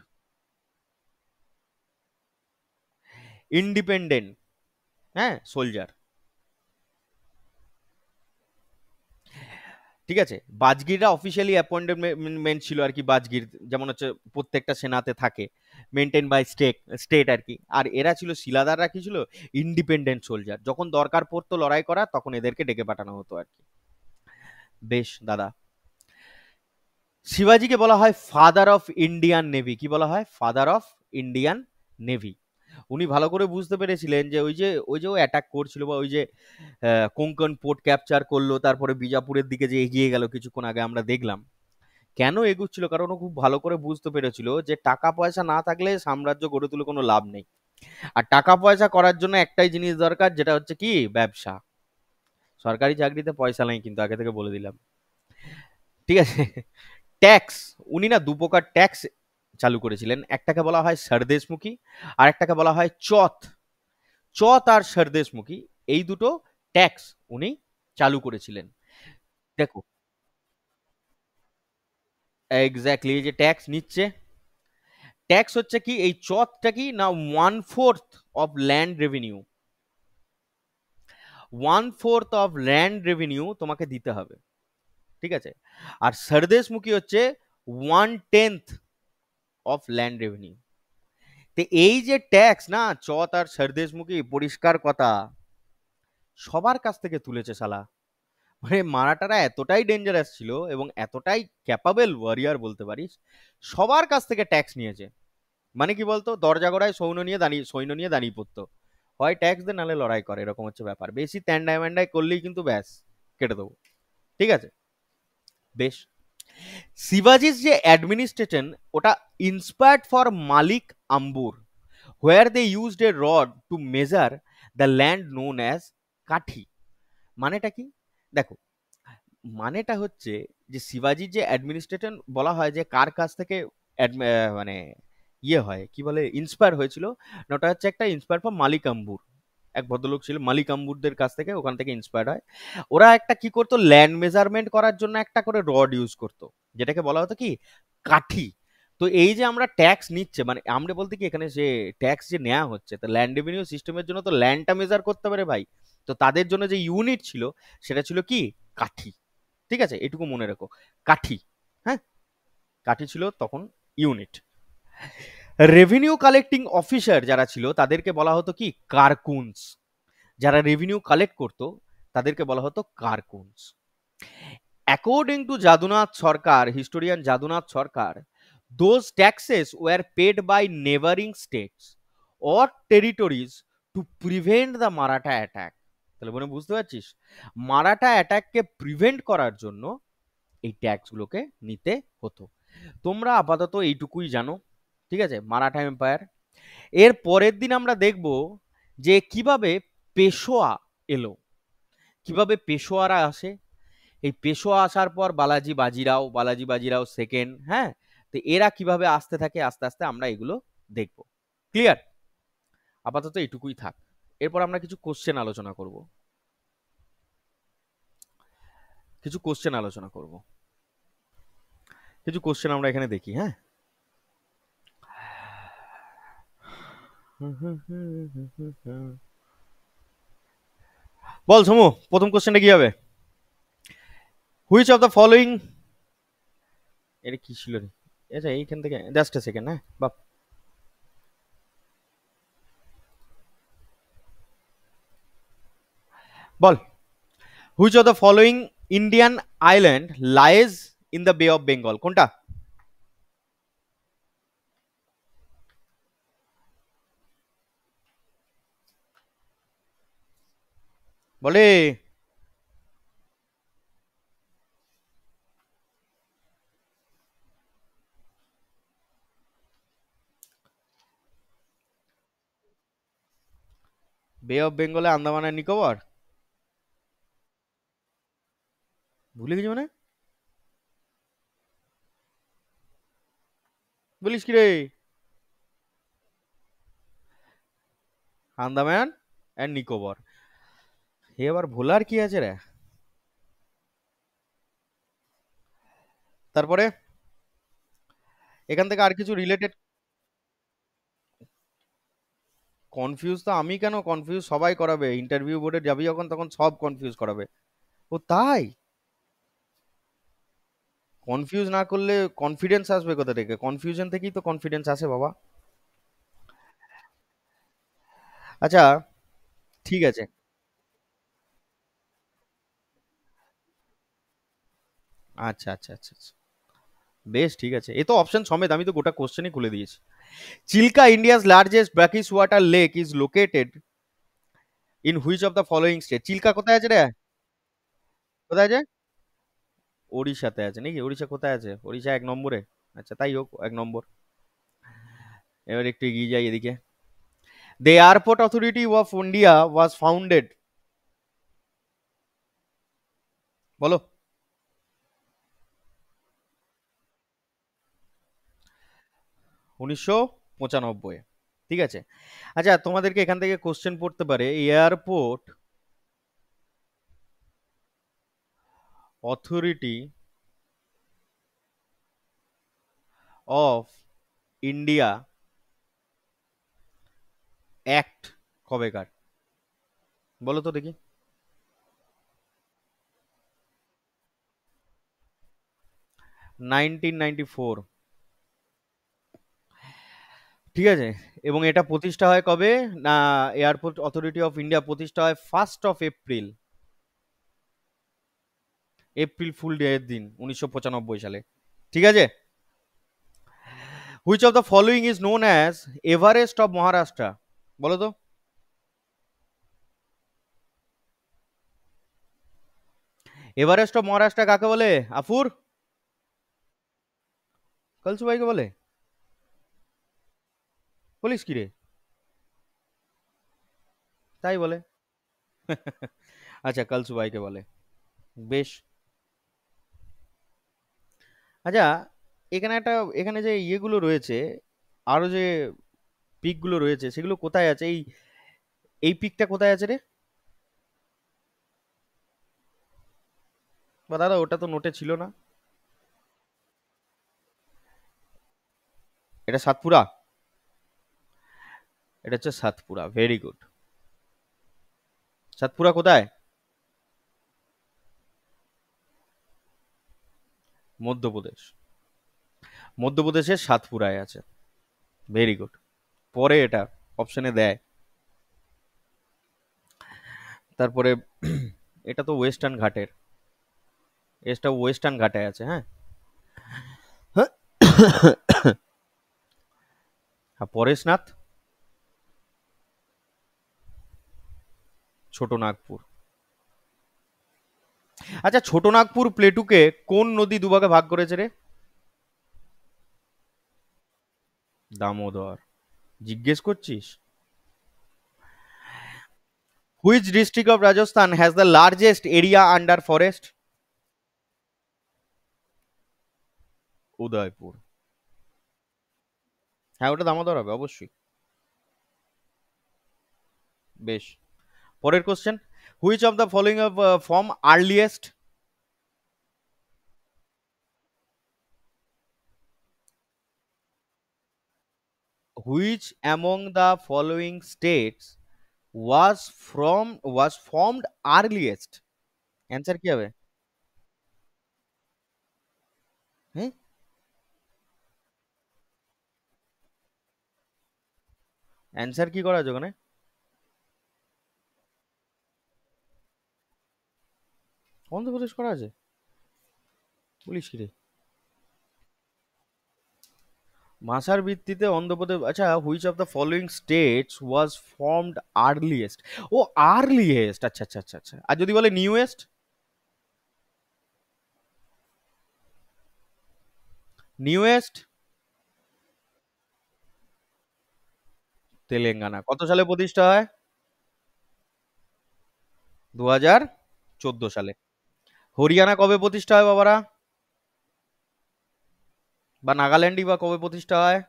ইন্ডিপেন্ডেন্ট, হ্যাঁ সোলজার, ঠিক আছে। বাজগিররা অফিসিয়ালি অ্যাপয়েন্টমেন্ট ছিল আর কি, বাজগির যেমন হচ্ছে প্রত্যেকটা সেনাতে থাকে, মেনটেন বাই স্টেট, স্টেট আর কি। আর এরা ছিল শিলাদাররা কি ছিল, ইন্ডিপেন্ডেন্ট সোলজার, যখন দরকার পড়তো লড়াই করা তখন এদেরকে ডেকে পাঠানো হতো আর কি। বেশ দাদা, শিবাজিকে বলা হয় ফাদার অফ ইন্ডিয়ান নেভি, কি বলা হয়, ফাদার অফ ইন্ডিয়ান নেভি। উনি ভালো করে বুঝতে পেরেছিলেন যে ওই যে ও অ্যাটাক করছিল, বা ওই যে কোঙ্কন পোর্ট ক্যাপচার করলো, তারপরে বিজাপুরের দিকে যে এগিয়ে গেল কিছুক্ষণ আগে আমরা দেখলাম, কেন এগুচ্ছিল, কারণ ও খুব ভালো করে বুঝতে পেরেছিল যে টাকা পয়সা না থাকলে সাম্রাজ্য গড়ে তুলে কোনো লাভ নেই। আর টাকা পয়সা করার জন্য একটাই জিনিস দরকার, যেটা হচ্ছে কি, ব্যবসা। সরকারি চাকরিতে পয়সা নাই কিন্তু, আগে থেকে বলে দিলাম, ঠিক আছে। ট্যাক্স, উনি না দু প্রকার ট্যাক্স চালু করেছিলেন, একটাকে বলা হয় সরদেশমুখী আর একটাকে বলা হয় চথ। চথ আর সরদেশমুখী, এই দুটো ট্যাক্স উনি চালু করেছিলেন। দেখো, এক্স্যাক্টলি, এই যে ট্যাক্স নিচ্ছে, ট্যাক্স হচ্ছে কি, এই চথটা কি না, 1/4 of land revenue, 1/4 of land revenue তোমাকে দিতে হবে, ঠিক আছে। আর সরদেশমুখী হচ্ছে 1/10 অফ ল্যান্ড রেভিনিউ। তো এই যে ট্যাক্স না, চত আর সরদেশমুখী পরিষ্কার কথা সবার কাছ থেকে তুলেছে শালা। মানে মারাঠারা এতটাই ডেঞ্জারাস ছিল এবং এতটাই ক্যাপাবল ওয়ারিয়ার বলতে পারিস, সবার কাছ থেকে ট্যাক্স নিয়েছে। মানে কি বলতো, দরজা গড়ায় সৈন্য নিয়ে দাঁড়িয়ে পড়তো, হয় ট্যাক্স দে নাহলে লড়াই করে, এরকম হচ্ছে ব্যাপার। বেশি ত্যান্ডায় ম্যান্ডায় করলেই কিন্তু ব্যাস কেটে দেবো, ঠিক আছে। বেশ, শিবাজির যে অ্যাডমিনিস্ট্রেশন ওটা inspired for Malik Ambar, where they used a rod to measure the land known as kathi. মানেটা কি দেখো, মানেটা হচ্ছে যে শিবাজির যে অ্যাডমিনিস্ট্রেশন বলা হয় যে কার কাছ থেকে মানে ইয়ে হয় কি বলে ইন্সপায়ার হয়েছিল না, ওটা হচ্ছে একটা ইন্সপায়ার ফর মালিক আম্বুর, এক ভদ্রলোক ছিল মালিক আম্বুরদের কাছ থেকে, ওখান থেকে ইন্সপায়ার্ড হয়। ওরা একটা কি করতো, ল্যান্ড মেজারমেন্ট করার জন্য একটা করে রড ইউজ করতো, যেটাকে বলা হতো কি কাঠি। তো এই যে আমরা ট্যাক্স নিচ্ছে, মানে আমরা বলতে কি এখানে যে ট্যাক্স যে নেওয়া হচ্ছে, তো ল্যান্ড রেভিনিউ সিস্টেমের জন্য তো ল্যান্ডটা মেজার করতে পারে ভাই। তো তাদের জন্য যে ইউনিট ছিল সেটা ছিল কি কাঠি, ঠিক আছে, এটুকু মনে রাখো, কাঠি। হ্যাঁ, কাঠি ছিল তখন ইউনিট। রেভিনিউ কালেক্টিং অফিসার যারা ছিল তাদেরকে বলা হতো কি কারকুনস, যারা রেভিনিউ কালেক্ট করতো তাদেরকে বলা হতো karkuns. According to Jadunath Sarkar, historian Jadunath Sarkar, those taxes were paid by neighbouring states or territories to prevent the Maratha attack. তাহলে মনে বুঝতে পারছিস, মারাঠা অ্যাটাককে প্রিভেন্ট করার জন্য এই ট্যাক্সগুলোকে নিতে হতো। তোমরা আপাতত এইটুকুই জানো, ঠিক আছে, মারাঠা এম্পায়ার। এর পরের দিন আমরা দেখব যে কিভাবে পেশোয়া এলো, কিভাবে পেশোয়ারা আসে। এই পেশোয়া আসার পর বালাজি বাজিরাও সেকেন্ড, হ্যাঁ, তো এরা কিভাবে আসতে থাকে আস্তে আস্তে আমরা এগুলো দেখব। ক্লিয়ার? আপাতত এইটুকুই থাক, এরপর আমরা কিছু কোশ্চেন আলোচনা করব, কিছু কোশ্চেন আলোচনা করব, কিছু কোশ্চেন আমরা এখানে দেখি। হ্যাঁ, বল সমু, প্রথম কোশ্চেনটা কি হবে? হুইচ অফ দ্য ফলোইং, এটা কি ছিল রে? আচ্ছা এইখান থেকে জাস্ট এ সেকেন্ড, হ্যাঁ বাপ, বল which of the following Indian island lies in the Bay of Bengal, কোনটা? বলে বে অফ বেঙ্গলে আন্দামান আর নিকোবর, ভুলে গেছি মানে, বলিস কি রে? আন্দামান আর নিকোবর, এ আবার ভোলার কি আছে রে? তারপরে এখান থেকে আর কিছু রিলেটেড, কনফিউজ তো আমি কেন, কনফিউজ সবাই করাবে, ইন্টারভিউ বোর্ডে যাবি যখন তখন সব কনফিউজ করাবে। ও তাই? কনফিউজ না করলে কনফিডেন্স আসবে কোথা থেকে? কনফিউশন থেকেই তো কনফিডেন্স আসে বাবা। আচ্ছা, ঠিক আছে, আচ্ছা আচ্ছা আচ্ছা আচ্ছা, বেশ ঠিক আছে, এ তো অপশন সমেত, আমি তো গোটা কোশ্চেনই খুলে দিয়েছি। Chilka India's largest brackish water lake is located in which of the following state. Chilka কোথায় আছে রে? কোথায় আছে? ওড়িশাতে আছে নাকি? ওড়িশা কোথায় আছে? ওড়িশা 1 নম্বরে। আচ্ছা তাই হোক, 1 নম্বর। এবার একটু এগিয়ে যাই এদিকে। The airport Authority of India was founded, বলো। 1995, ঠিক আছে। আচ্ছা তোমাদেরকে এখান থেকে কোশ্চেন পড়তে পারে, Airport Authority of India Act কবেকার, বলো তো দেখি। 1994। ঠিক আছে। এবং এটা প্রতিষ্ঠা হয় কবে? না, এয়ারপোর্ট অথরিটি অফ ইন্ডিয়া প্রতিষ্ঠা হয় 1 এপ্রিল ফুল ডে এর দিন 1995 সালে। ঠিক আছে। Which of the following is known as Everest of Maharashtra? বলো তো। এভারেস্ট অফ মহারাষ্ট্র কাকে বলে? আফুর? কলসুবাইকে বলে? বলিস কি রে? তাই বলে? আচ্ছা, কলসুবাইকে বলে। বেশ। আচ্ছা, এখানে একটা, এখানে যে ইয়েগুলো রয়েছে, আরো যে পিক গুলো রয়েছে, সেগুলো কোথায় আছে? এই পিকটা কোথায় আছে রে? বা দাদা, ওটা তো নোটে ছিল না। এটা সাতপুরা? এটা হচ্ছে সাতপুরা, ভেরি গুড। সাতপুরা কোথায়? মধ্যপ্রদেশ। মধ্যপ্রদেশের সাতপুরায় আছে। Very good. পরে এটা অপশনে দেয়। তারপরে এটা তো ওয়েস্টার্ন ঘাটের, এটা ওয়েস্টার্ন ঘাটে আছে, হ্যাঁ। আর পরেশনাথ? ছোট নাগপুর। আচ্ছা, ছোট নাগপুর প্লেটুকে কোন নদী দুভাগে ভাগ করেছে রে? দামোদর। জিজ্ঞেস করছিস? Which district of Rajasthan has the largest area under forest? Udaipur. হ্যাঁ, ওটা দামোদর হবে অবশ্যই। বেশ। পরের question. Which of the following of form earliest? Which among the following states was formed earliest? Answer কি হবে? হ্যাঁ। অ্যান্সার কি করা আছে ওখানে? অন্ধ্রপ্রদেশ করা আছে? বলিস কি রে? ভাষার ভিত্তিতে অন্ধ্রপ্রদেশ, আচ্ছা, which of the following states was formed earliest? ও, আর্লিয়েস্ট, আচ্ছা আচ্ছা আচ্ছা আচ্ছা। আর যদি বলে নিউয়েস্ট? নিউয়েস্ট? তেলেঙ্গানা। কত সালে প্রতিষ্ঠা হয়? 2014 সালে। হরিয়ানা কবে প্রতিষ্ঠা হয় বাবারা? বা নাগাল্যান্ডই বা কবে প্রতিষ্ঠা হয়?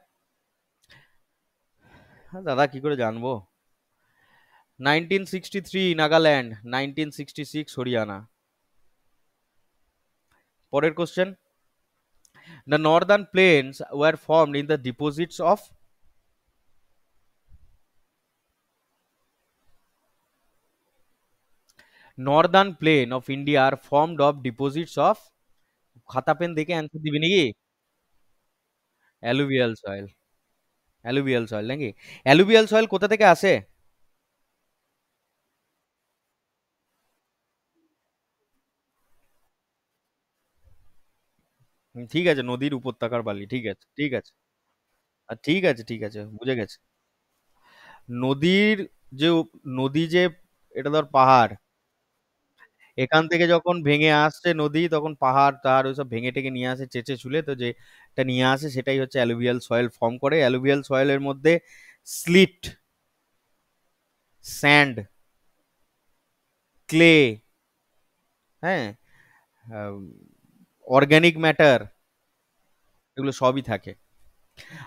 হ্যাঁ, দাদা কি করে জানবো? 1963 নাগাল্যান্ড, 1966 হরিয়ানা। পরের question. The northern plains were formed in the deposits of? Northern plain of India are formed of deposits of? খাতা পেন দেখে অ্যান্সার দিবি নাকি? Alluvial soil. অ্যালুভিয়াল সয়েল নাকি? অ্যালুভিয়াল সয়েল কোথা থেকে আসে? ঠিক আছে, নদীর উপত্যকার বালি, ঠিক আছে ঠিক আছে। ঠিক আছে ঠিক আছে, বুঝে গেছে। নদীর যে নদী যে, এটা ধর পাহাড়, এখান থেকে যখন ভেঙে আসছে নদী, তখন পাহাড় তাহাড় ওইসব ভেঙে টেঙে নিয়ে আসে চেঁচে চুলে, তো যেটা নিয়ে আসে সেটাই হচ্ছে অ্যালুভিয়াল সয়েল ফর্ম করে। অ্যালুভিয়াল সয়েলের মধ্যে স্লিট, স্যান্ড, ক্লে, হ্যাঁ, অর্গানিক ম্যাটার, এগুলো সবই থাকে।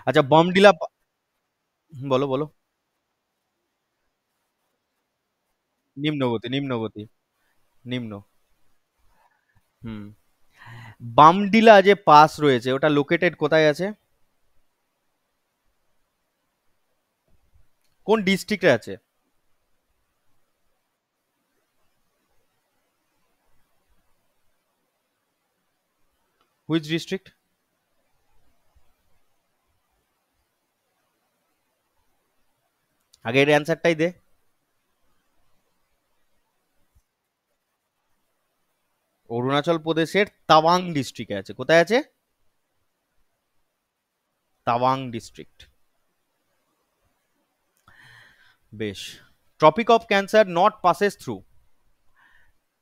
আচ্ছা, বমডিলা বলো বলো। নিম্নগতি নিম্নগতি, নিম্ন। হুম। বামডিলা যে পাস রয়েছে, ওটা লোকেটেড কোথায় আছে? কোন ডিস্ট্রিক্টে আছে? Which district? আগে এর অ্যান্সারটাই দে। অরুণাচল প্রদেশের তাওয়াং ডিস্ট্রিক্টে আছে। কোথায় আছে? তাওয়াং ডিস্ট্রিক্ট। বেশ। Tropic of cancer not passes through.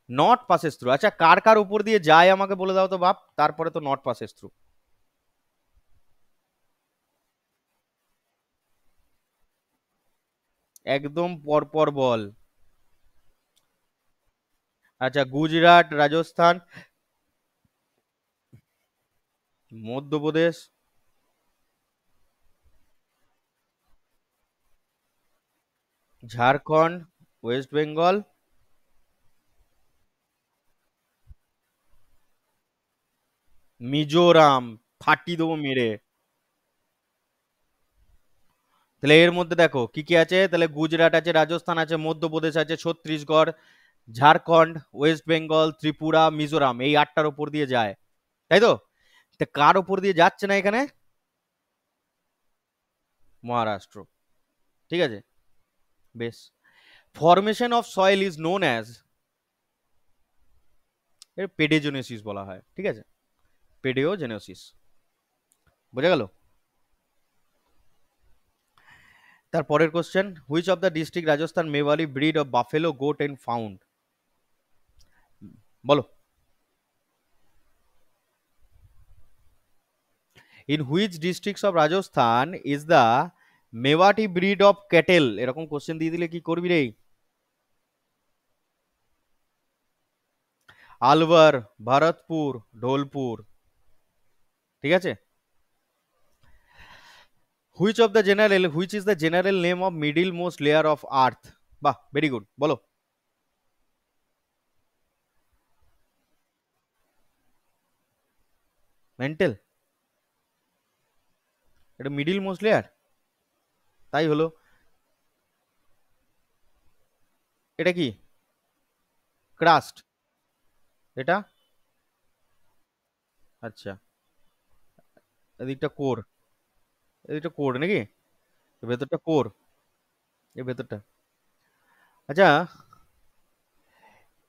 Not passes through, আচ্ছা কার কার উপর দিয়ে যায় আমাকে বলে দাও তো বাপ, তারপরে তো নট পাসেস থ্রু। একদম পরপর বল। আচ্ছা, গুজরাট, রাজস্থান, মধ্যপ্রদেশ, ঝাড়খণ্ড, ওয়েস্ট বেঙ্গল, মিজোরাম। ফাটি দেবো মেরে। তাহলে এর মধ্যে দেখো কি কি আছে, তাহলে গুজরাট আছে, রাজস্থান আছে, মধ্যপ্রদেশ আছে, ছত্তিশগড়, ঝাড়খণ্ড, ওয়েস্ট বেঙ্গল, ত্রিপুরা, মিজোরাম, এই আটটার উপর দিয়ে যায়, তাই তো? তা কার উপর দিয়ে যাচ্ছে না এখানে? মহারাষ্ট্র। ঠিক আছে। বেশ। Formation of soil is known as, এর পেডোজেনেসিস বলা হয়, ঠিক আছে? পেডোজেনেসিস। বোঝা গেল? তার পরের question, which of the district Rajasthan Mewali breed of buffalo goat and found? বলো। In which districts of Rajasthan is the Mewati breed of cattle? এরকম কোশ্চেন দিয়ে দিলে কি করবি রে? আলওয়ার, ভরতপুর, ঢোলপুর। ঠিক আছে। Which is the general name of middle most layer of earth? বাহ, ভেরি গুড, বলো। মেন্টাল। এটা মিডিল মোস্ট লেয়ার, তাই হলো। এটা কি? ক্রাস্ট। এটা? আচ্ছা। এদিকটা কোর। এদিকটা কোর নাকি? এর ভেতরটা কোর। এর ভেতরটা। আচ্ছা,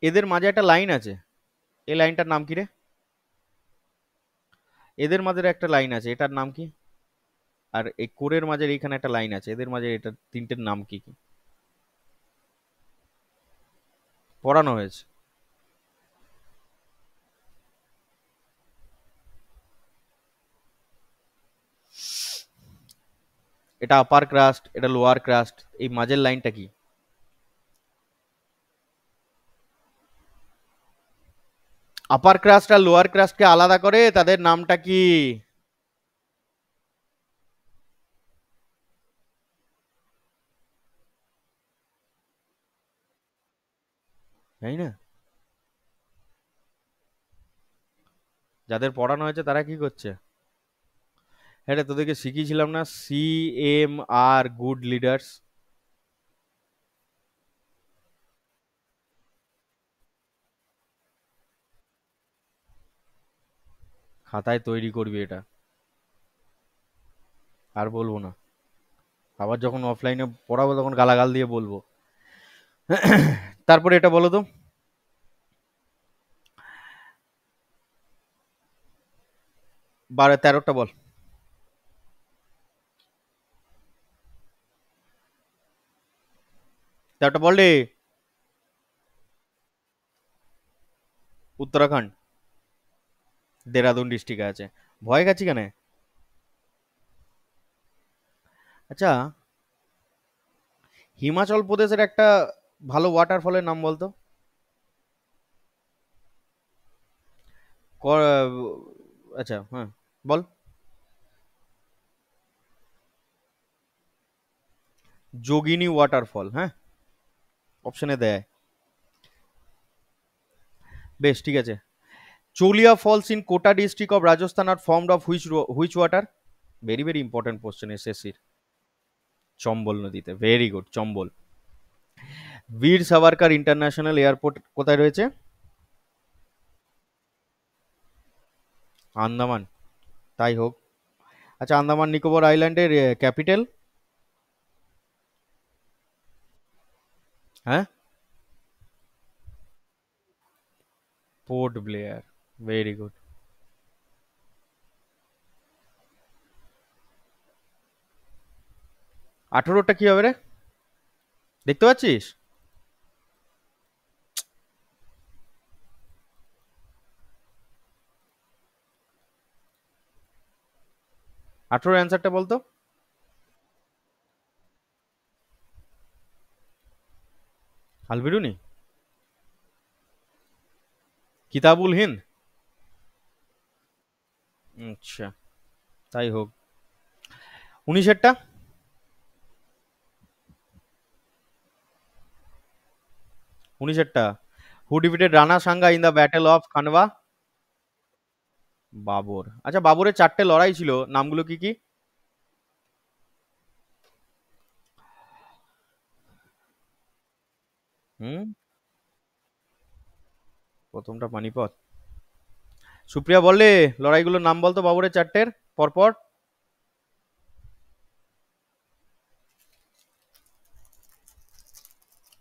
এদের মাঝে একটা লাইন আছে, এই লাইনটার নাম কি রে? এদের মাঝে একটা লাইন আছে, এটার নাম কি? আর এই কোরের মাঝে এইখানে একটা লাইন আছে, এদের মাঝে এটা তিনটের নাম কি কি? পড়ানো হয়েছে। এটা আপার ক্রাস্ট, এটা লোয়ার ক্রাস্ট, এই মাঝের লাইনটা কি? আপার ক্রাস্ট আর লোয়ার ক্রাস্টকে আলাদা করে তাদের নামটা কি? তাই না? যাদের পড়ানো হয়েছে তারা কি করছে? এটা তোদেরকে শিখিয়েছিলাম না, CMR, গুড লিডার্স। খাতায় তৈরি করবি এটা, আর বলবো না। আবার যখন অফলাইনে পড়াবো তখন গালাগাল দিয়ে বলবো। তারপরে এটা বলো তো, 13টা বল। 13টা বল রে। উত্তরাখণ্ড, দেরাদুন ডিস্ট্রিক্টে আছে। ভয় কাছি কেন? আচ্ছা, হিমাচল প্রদেশের একটা ভালো ওয়াটারফলের নাম বলতো। আচ্ছা, হ্যাঁ, বল। যোগিনী ওয়াটারফল, হ্যাঁ, অপশনে দেয়। বেশ, ঠিক আছে। Choliya falls in Kota district of Rajasthan are formed of which water? Very very important question এসএসসির। চম্বল নদীতে, ভেরি গুড, চম্বল। বীর সাভারকার ইন্টারন্যাশনাল এয়ারপোর্ট কোথায় রয়েছে? আন্দামান, তাই হোক। আচ্ছা, আন্দামান নিকোবর আইল্যান্ডের ক্যাপিটাল? হ্যাঁ, পোর্ট ব্লেয়ার, ভেরি গুড। 18টা কি হবে রে, দেখতে পাচ্ছিস? 18 অ্যান্সারটা বলতো। আলবিরুনি, কিতাবুল হিন্দ। আচ্ছা, তাই হোক। 19এরটা? 19এরটা, who defeated Rana Sanga in the battle of Khanwa? Babur. আচ্ছা, বাবরের 4টে লড়াই ছিল, নামগুলো কি কি? হুম, প্রথমটা পানিপথ। সুপ্রিয়া বললে লড়াইগুলোর নাম বলতো বাবরের 4টের পরপর।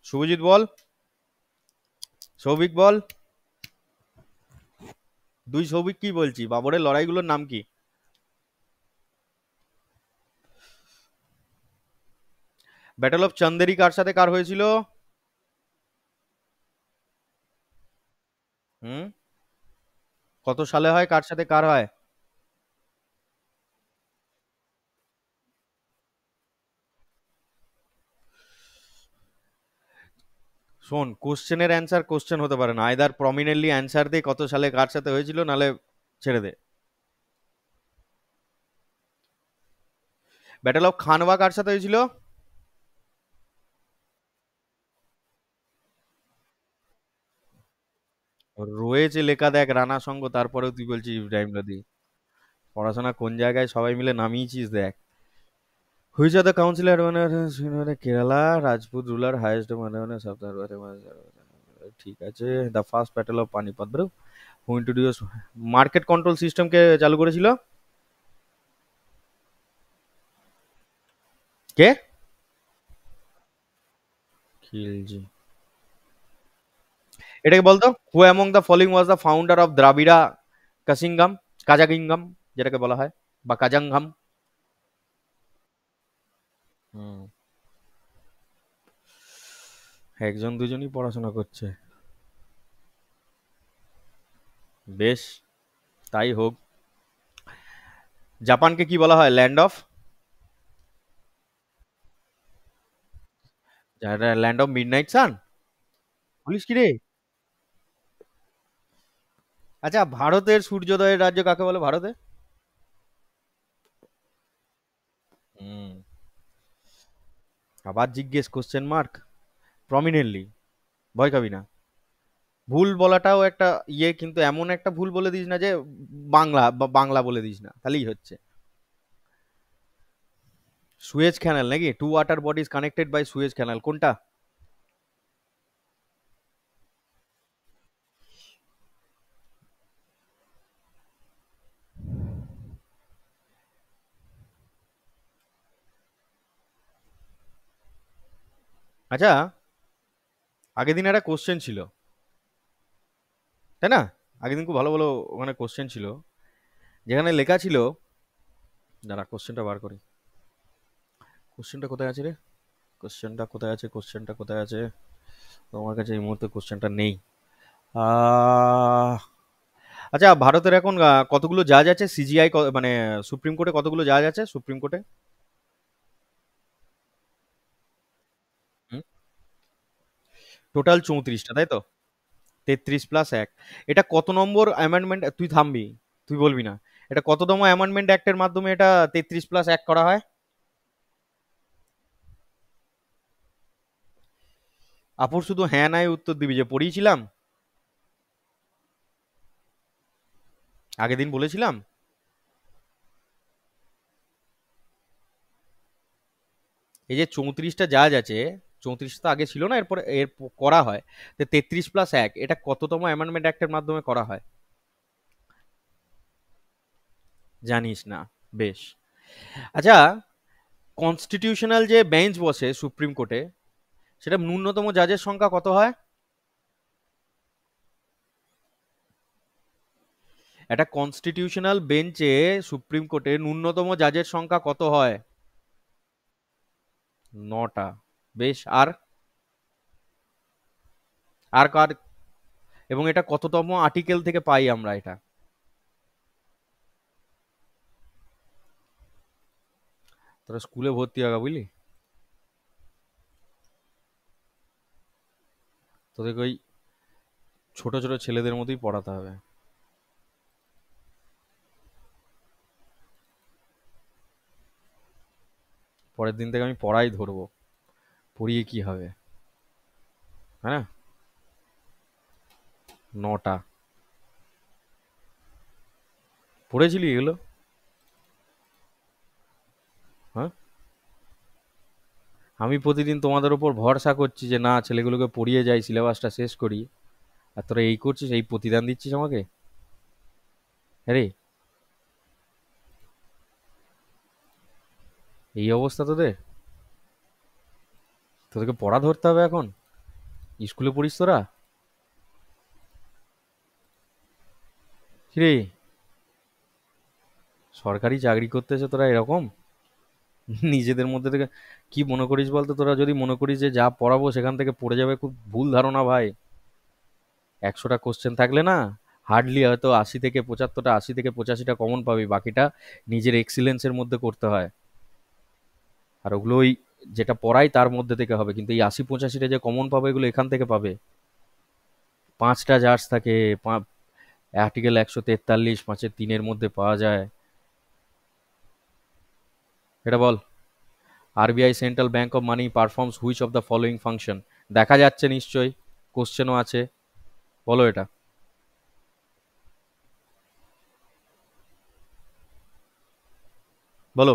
শুভজিৎ বল। সৌভিক বল। দুই সৌভিক কি বলছি, বাবরের লড়াইগুলোর নাম কি? ব্যাটল অফ চন্দেরি কার সাথে কার হয়েছিল? হুম, কত সালে হয়, কার সাথে কার হয়? শোন, কোশ্চেনের অ্যান্সার কোশ্চেন হতে পারে না, আইদার প্রমিনেন্টলি অ্যান্সার দে কত সালে কার সাথে হয়েছিল, নালে ছেড়ে দে। ব্যাটল অফ খানবা কার সাথে হয়েছিল? রয়েছে লেখা, দেখ রানা সঙ্গ, তারপরেও তুই বলছিস ইব্রাহিম লোদি। পড়াশোনা কোন জায়গায় সবাই মিলে নামিয়েছিস দেখ। হুইচ আর দ্য কাউন্সিলর মানে কেরালা রাজপুত রুলার হাইয়েস্ট মানে মানে সপ্তাহ, ঠিক আছে। The first battle of Panipat bro, who introduce market control system কে চালু করেছিল? কে? খিলজি। এটাকে বলতো, who among the following was the founder of Dravida Kazhagam, কাজাকিঙ্গাম যেটাকে বলা হয়, বা কাজাংঘাম। হুম, একজন দুজনই পড়াশোনা করছে। বেশ, তাই হোক। জাপানকে কি বলা হয়, land of? Land of midnight সান। বলিস কি রে? আচ্ছা, ভারতের সূর্যোদয়ের রাজ্য কাকে বলে ভারতে? হুম, আবার জিজ্ঞেস কোশ্চেন মার্ক, প্রমিনেন্টলি, ভয় খাবি না। ভুল বলাটাও একটা ইয়ে, কিন্তু এমন একটা ভুল বলে দিস না যে বাংলা বা বাংলা বলে দিস না, তাহলেই হচ্ছে। সুয়েজ ক্যানাল নাকি, two water bodies connected by Suez canal, কোনটা? আচ্ছা, আগের দিন একটা কোশ্চেন ছিল, তাই না? আগের দিন খুব ভালো ভালো ওখানে কোশ্চেন ছিল, যেখানে লেখা ছিল, দাঁড়া কোশ্চেনটা বার করি। কোশ্চেনটা কোথায় আছে রে? কোশ্চেনটা কোথায় আছে, কোশ্চেনটা কোথায় আছে? তোমার কাছে এই মুহূর্তে কোশ্চেনটা নেই। আহ, আচ্ছা, ভারতের এখন কতগুলো জাজ আছে সিজিআই, মানে সুপ্রিম কোর্টে কতগুলো জাজ আছে সুপ্রিম কোর্টে? টোটাল 34টা, তাই তো? 33+1, এটা কত নম্বর অ্যামেন্ডমেন্ট, তুই থামবি, তুই বলবি না। এটা কততম অ্যামেন্ডমেন্ট অ্যাক্টের মাধ্যমে এটা 33+1 করা হয়? আপুর শুধু হ্যাঁ নাই উত্তর দিবি, যে পড়িয়েছিলাম আগের দিন বলেছিলাম। এই যে 34টা জাজ আছে, 34 তো আগে ছিল না, এরপরে করা হয়। তো 33+1 এটা কততম অ্যামেন্ডমেন্ট অ্যাক্টের মাধ্যমে করা হয়? জানিস না, বেশ। আচ্ছা, কনস্টিটিউশনাল যে বেঞ্চ বসে সুপ্রিম কোর্টে, সেটা ন্যূনতম জাজের সংখ্যা কত হয়? একটা কনস্টিটিউশনাল বেঞ্চে সুপ্রিম কোর্টে ন্যূনতম জাজের সংখ্যা কত হয়? 9টা। বেশ, আর আর কার? এবং এটা কততম আর্টিকেল থেকে পাই আমরা এটা? তোরা স্কুলে ভর্তি হবে বুঝলি, তোদেরকে ওই ছোট ছোট ছেলেদের মতোই পড়াতে হবে। পরের দিন থেকে আমি পড়াই ধরবো, পড়িয়ে কি হবে, হ্যাঁ? 9টা। পড়েছিলি এগুলো? হ্যাঁ, আমি প্রতিদিন তোমাদের উপর ভরসা করছি যে না, ছেলেগুলোকে পড়িয়ে যাই, সিলেবাসটা শেষ করি, আর তোরা এই করছিস, এই প্রতিদান দিচ্ছিস আমাকে? আরে, এই অবস্থা তোদের? তোদেরকে পড়া ধরতে হবে এখন? স্কুলে পড়িস তোরা? কিরে, সরকারি চাকরি করতে এসে তোরা এরকম নিজেদের মধ্যে থেকে কি মনে করিস বলতো? তোরা যদি মনে করিস যে যা পড়াবো সেখান থেকে পড়ে যাবে, খুব ভুল ধারণা ভাই। 100টা কোশ্চেন থাকলে না, হার্ডলি হয়তো 80 থেকে 75টা, 80 থেকে 85টা কমন পাবি, বাকিটা নিজের এক্সিলেন্সের মধ্যে করতে হয়। আর ওগুলো ওই যেটা পড়াই তার মধ্যে থেকে হবে, কিন্তু এই 80 85টা যে কমন পাবে এগুলো এখান থেকে পাবে। 5টা জার্জ থাকে, আর্টিকেল 143 5-3 মধ্যে পাওয়া যায়। এটা বল, RBI central bank of money performs which of the following function? দেখা যাচ্ছে নিশ্চয়ই, কোশ্চেনও আছে, বলো এটা। বলো।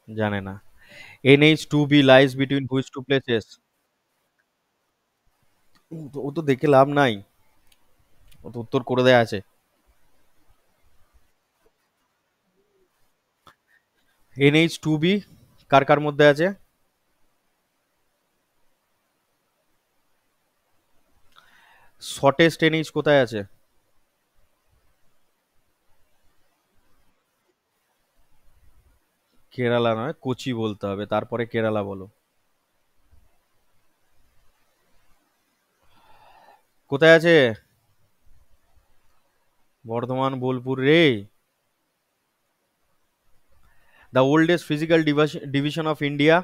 জানে না। NH2B lies between which two places? ও তো দেখে লাভ নাই, ও তো উত্তর করে দেয়া আছে। NH2B কার কার মধ্যে আছে? শর্টেস্ট NH কোথায় আছে? কেরালা নয়, কোচি বলতে হবে, তারপরে কেরালা বলো। কোথায় আছে? বর্ধমান, বোলপুর রে। The oldest physical division of India?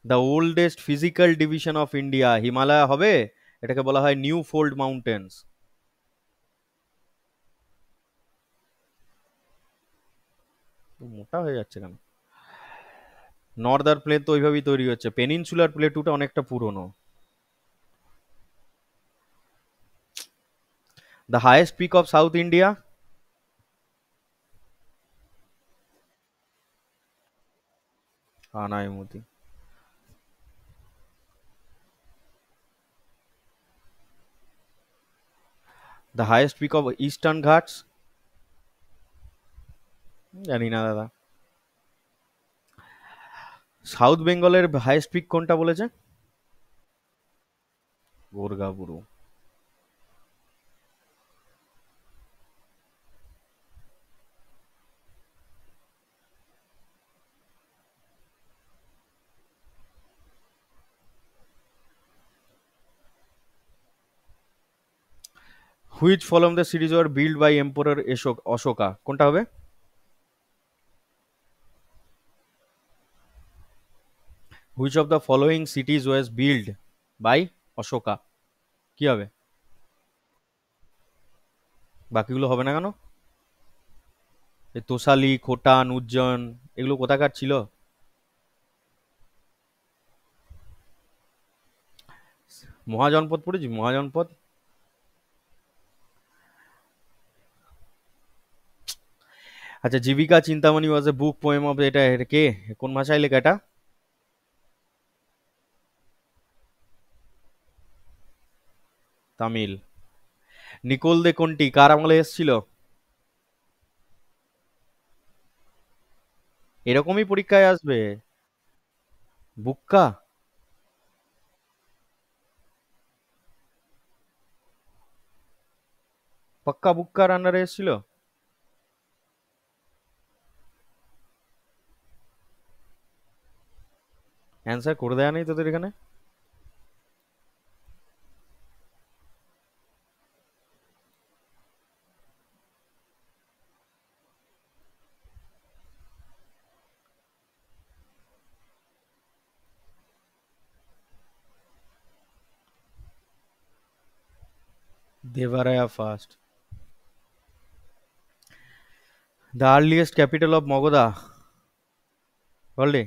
The oldest physical division of India Himalaya হবে? এটাকে বলা হয় নিউ ফোল্ড মাউন্টেন্স। মোটা হয়ে যাচ্ছে কেন? নর্দার প্লেট তো ওইভাবেই তৈরি হচ্ছে, পেনিনসুলার প্লেটুটা অনেকটা পুরনো। The highest peak of South India? Anaimudi. The highest peak of Eastern Ghats? জানি না দাদা। সাউথ বেঙ্গলের হাইয়েস্ট পিক কোনটা বলেছে? Gorgaburu. Which from the cities were build by emperor Ashoka? কোনটা হবে? Which of the following cities was build by Ashoka? কি হবে? বাকিগুলো হবে না কেন? এই তোষালি, খোটান, উজ্জয়ন, এগুলো কোথাকার ছিল? মহাজনপদ পড়েছি, মহাজনপদ। আচ্ছা, জীবিকা চিন্তামণি ওয়াজ এ বুক পোয়েম অফ, এটা এটা কে, কোন ভাষায় লেখা এটা? তামিল। নিকোল দে কোন্টি কার আমলে এসেছিল? এরকমই পরীক্ষায় আসবে। বুক্কা। পাক্কা বুক্কার আন্ডারে এসেছিল। অ্যান্সার করে দেয়া নেই তোদের এখানে? Devaraya first. The earliest capital of Magadha, বললে?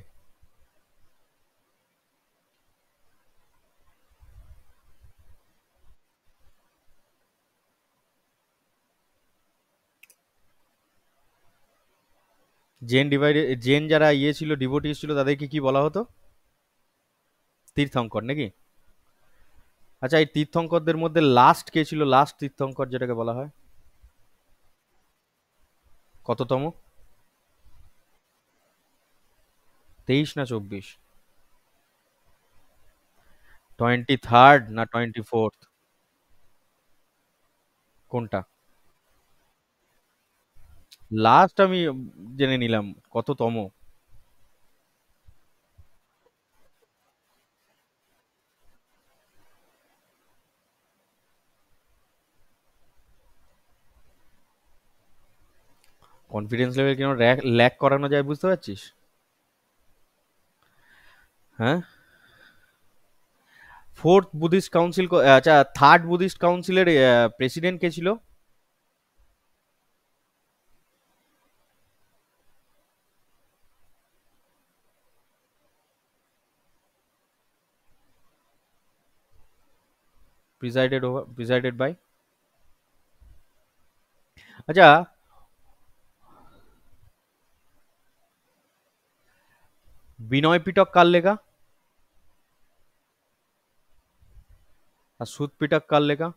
জেন যারা ছিল, ডিভোটিস ছিল, তাদেরকে কি বলা হতো? তীর্থঙ্কর নাকি? আচ্ছা, এই তীর্থঙ্করদের মধ্যে লাস্ট কে ছিল, লাস্ট তীর্থঙ্কর যেটাকে বলা হয়? কততম? 23 না 24? 23rd না 24th? কোনটা? লাস্ট আমি জেনে নিলাম, কততম? কনফিডেন্স লেভেল কেন ল্যাক করানো যায়, বুঝতে পারছিস? হ্যাঁ। ফোর্থ বুদ্ধিস্ট কাউন্সিল, আচ্ছা, থার্ড বুদ্ধিস্ট কাউন্সিলের প্রেসিডেন্ট কে ছিল? Presided by? আচ্ছা, বিনয় পিটক কার লেখা? আর সুদ পিটক কার লেখা?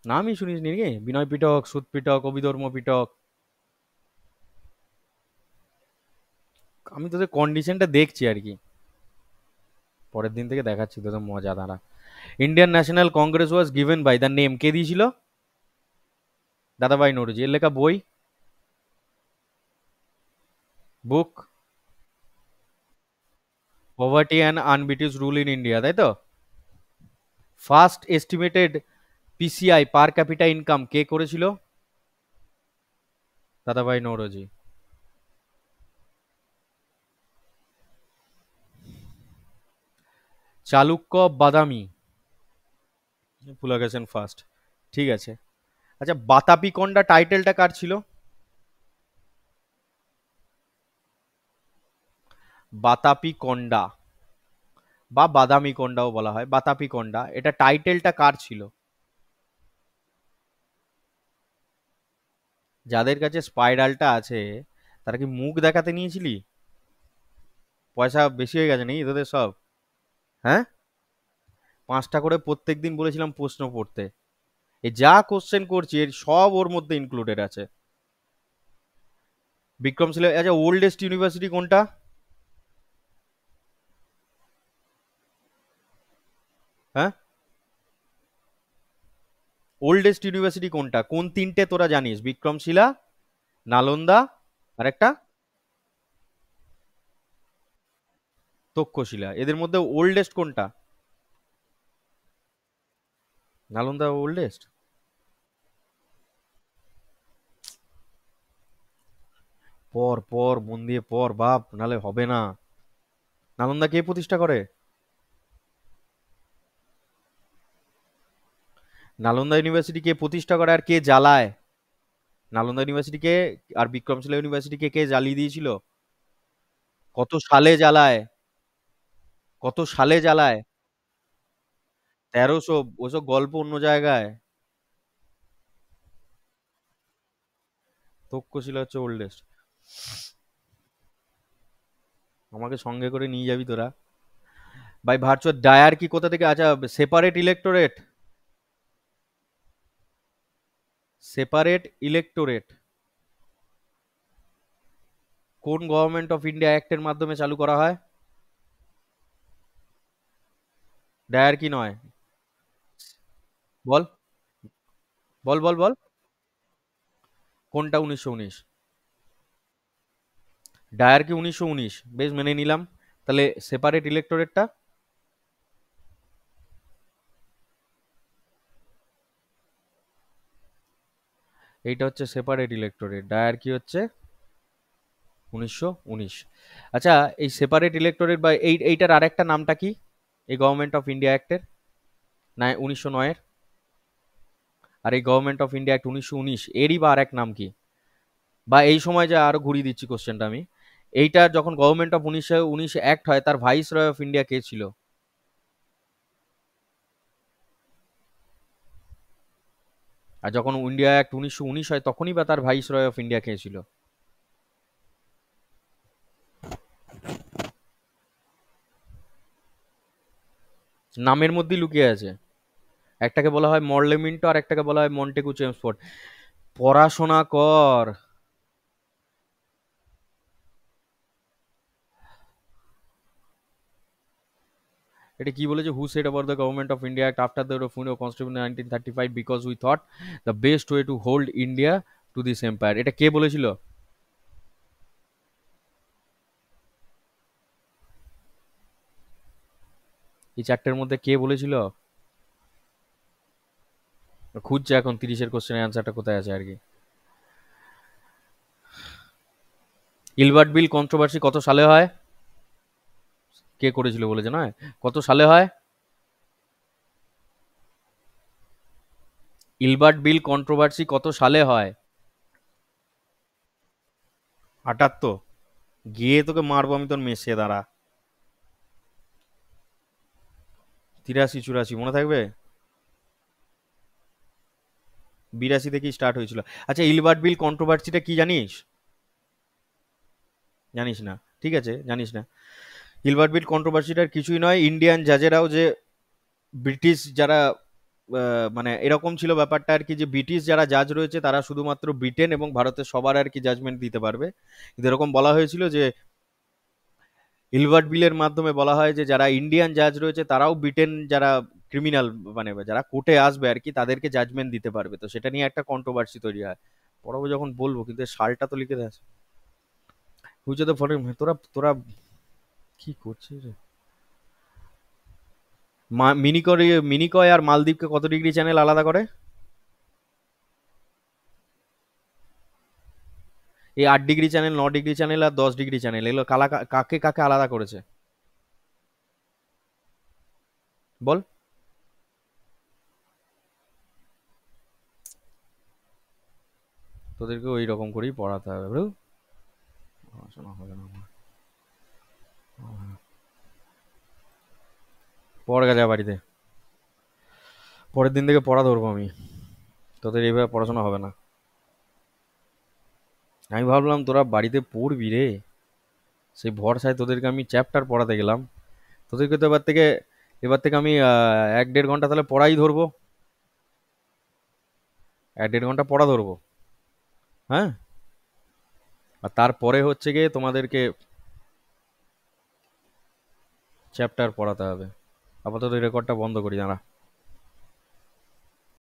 নামই শুনিস নি নাকি? বিনয় পিটক, সুদ পিটক, অভিধর্ম পিটক। আমি তোদের কন্ডিশনটা দেখছি আর কি, পরের দিন থেকে দেখাচ্ছি তোদের মজা দাঁড়া। Indian National Congress was given by the name, কে দিয়েছিল? দাদাভাই নৌরোজি। এর লেখা বই? Book? Poverty and unBritish rule in India, তাই তো? First estimated PCI, per capita income, কে করেছিল? দাদাভাই নৌরোজি। চালুক্য বাদামি, পুলাকেশন ফার্স্ট। ঠিক আছে। আচ্ছা, বাতাপি কন্ডা টাইটেলটা কার ছিল? বাতাপি কন্ডা বা বাদামি কন্ডাও বলা হয়, বাতাপি কন্ডা, এটা টাইটেলটা কার ছিল? যাদের কাছে স্পাইরালটা আছে, তারা কি মুখ দেখাতে নিয়েছিলি? পয়সা বেশি হয়ে গেছে নাকি তোদের সব? হ্যাঁ। 5টা করে প্রত্যেকদিন বলেছিলাম প্রশ্ন পড়তে। এ যা কোশ্চেন করছি এর সব ওর মধ্যে ইনক্লুডেড আছে। বিক্রমশিলা। আচ্ছা, ওল্ডেস্ট ইউনিভার্সিটি কোনটা? হ্যাঁ। ওল্ডেস্ট ইউনিভার্সিটি কোনটা? কোন তিনটে তোরা জানিস? বিক্রমশিলা, নালন্দা, আর একটা তক্ষশিলা। এদের মধ্যে ওল্ডেস্ট কোনটা? নালন্দা ওল্ডেস্ট? পর পর মন দিয়ে পর বাপ, নালে হবে না। নালন্দা কে প্রতিষ্ঠা করে? নালন্দা ইউনিভার্সিটি কে প্রতিষ্ঠা করে আর কে জ্বালায়? নালন্দা ইউনিভার্সিটিকে আর বিক্রমশিলা ইউনিভার্সিটিকে কে জ্বালিয়ে দিয়েছিল? কত সালে জ্বালায়? কত সালে জ্বালায়? 1300। ওসব গল্প অন্য জায়গায়। তক্ষশিলা হচ্ছে ওল্ডেস্ট। আমাকে সঙ্গে করে নিয়ে যাবি তোরা। ভাই ভার্চুয়াল ডায়ার কি কোথা থেকে? আচ্ছা, সেপারেট ইলেক্টোরেট। সেপারেট ইলেক্টোরেট কোন গভর্নমেন্ট অফ ইন্ডিয়া অ্যাক্টের মাধ্যমে চালু করা হয়? ডায়ার কি নয়? বল, বল, বল, বল। কোনটা 1919? ডায়ার কি 1919? বেশ, মেনে নিলাম। তাহলে সেপারেট ইলেক্টোরেটটা? এইটা হচ্ছে সেপারেট ইলেক্টোরেট, ডায়ার কি হচ্ছে 1919। আচ্ছা, এই সেপারেট ইলেক্টোরেট বা এইটার আরেকটা নামটা কি, এই গভর্নমেন্ট অফ ইন্ডিয়া অ্যাক্টের? না, 1909-এর। আর এই গভর্নমেন্ট অফ ইন্ডিয়া অ্যাক্ট 1919 এরই বা আরেক নাম কি? বা এই সময় যা আরো ঘুরিয়ে দিচ্ছি কোশ্চেনটা আমি, এইটা যখন গভর্নমেন্ট অফ 1919 অ্যাক্ট হয়, তার ভাইস রয় অফ ইন্ডিয়া কে ছিল? আর যখন ইন্ডিয়া অ্যাক্ট 1919 হয়, তখনই বা তার ভাইস রয় অফ ইন্ডিয়া কে ছিল? নামের মধ্যেই লুকিয়ে আছে। একটাকে বলা হয় মরলে মিন্টো, আর একটাকে বলা হয় মন্টেগু চেমসফোর্ড। পড়াশোনা কর। এটা কি বলেছে? Who said about the government of India act after the constitution 1935 because we thought the best way to hold India to this empire. এটা কে বলেছিল? এই চারটের মধ্যে কে বলেছিল? খুঁজছে এখন 30-এর কোশ্চেনের অ্যান্সারটা কোথায় আছে আর কি। ইলবার্ট বিল কন্ট্রোভার্সি কত সালে হয়? কে করেছিল বলেছে নয়, কত সালে হয়? ইলবার্ট বিল কন্ট্রোভার্সি কত সালে হয়? 78? গিয়ে তোকে মারবো আমি তোর মেসে, দাঁড়া। 83, 84 মনে থাকবে? 82 থেকেই স্টার্ট হয়েছিল। আচ্ছা, ইলবার্ট বিল কন্ট্রোভার্সিটা কি জানিস? জানিস না? ঠিক আছে, জানিস না। হিলবার্ট বিল কন্ট্রোভার্সিটার কিছুই নয়, ইন্ডিয়ান জাজেরাও যে ব্রিটিশ যারা মানে এরকম ছিল ব্যাপারটা আর কি, যে ব্রিটিশ যারা জাজ রয়েছে তারা শুধুমাত্র ব্রিটেন এবং ভারতের সবার আর কি জাজমেন্ট দিতে পারবে। কিন্তু এরকম বলা হয়েছিল যে হিলবার্ট বিলের মাধ্যমে বলা হয় যে যারা ইন্ডিয়ান জাজ রয়েছে তারাও ব্রিটেন যারা ক্রিমিনাল, মানে যারা কোর্টে আসবে আর কি, তাদেরকে জাজমেন্ট দিতে পারবে। তো সেটা নিয়ে একটা কন্ট্রোভার্সি তৈরি হয়। পড়াবো যখন বলবো, কিন্তু এর সালটা তো লিখে দেয়। হুইচ অফ দ্য ফলোইং, তোরা তোরা কি করছিস রে? মিনিকয় আর মালদ্বীপকে কত ডিগ্রি চ্যানেল আলাদা করে? এই 8 ডিগ্রি চ্যানেল, 9 ডিগ্রি চ্যানেল আর 10 ডিগ্রি চ্যানেল, এগুলো কাকে কাকে আলাদা করেছে? বল। তোদেরকে ওই রকম করেই পড়াতে হবে, বুঝলি? পড়াশোনা হবে না আমার। পড় গেছে বাড়িতে, পরের দিন থেকে পড়া ধরবো আমি। তোদের এইভাবে পড়াশোনা হবে না। আমি ভাবলাম তোরা বাড়িতে পড়বি রে, সেই ভরসায় তোদেরকে আমি চ্যাপ্টার পড়াতে গেলাম। তোদেরকে তো এবার থেকে আমি 1-1.5 ঘন্টা তাহলে পড়াই ধরবো। 1-1.5 ঘন্টা পড়া ধরবো। হ্যাঁ। আর তারপরে হচ্ছে গিয়ে তোমাদেরকে চ্যাপ্টার পড়াতে হবে। আপাতত এই রেকর্ডটা বন্ধ করি, দাঁড়া।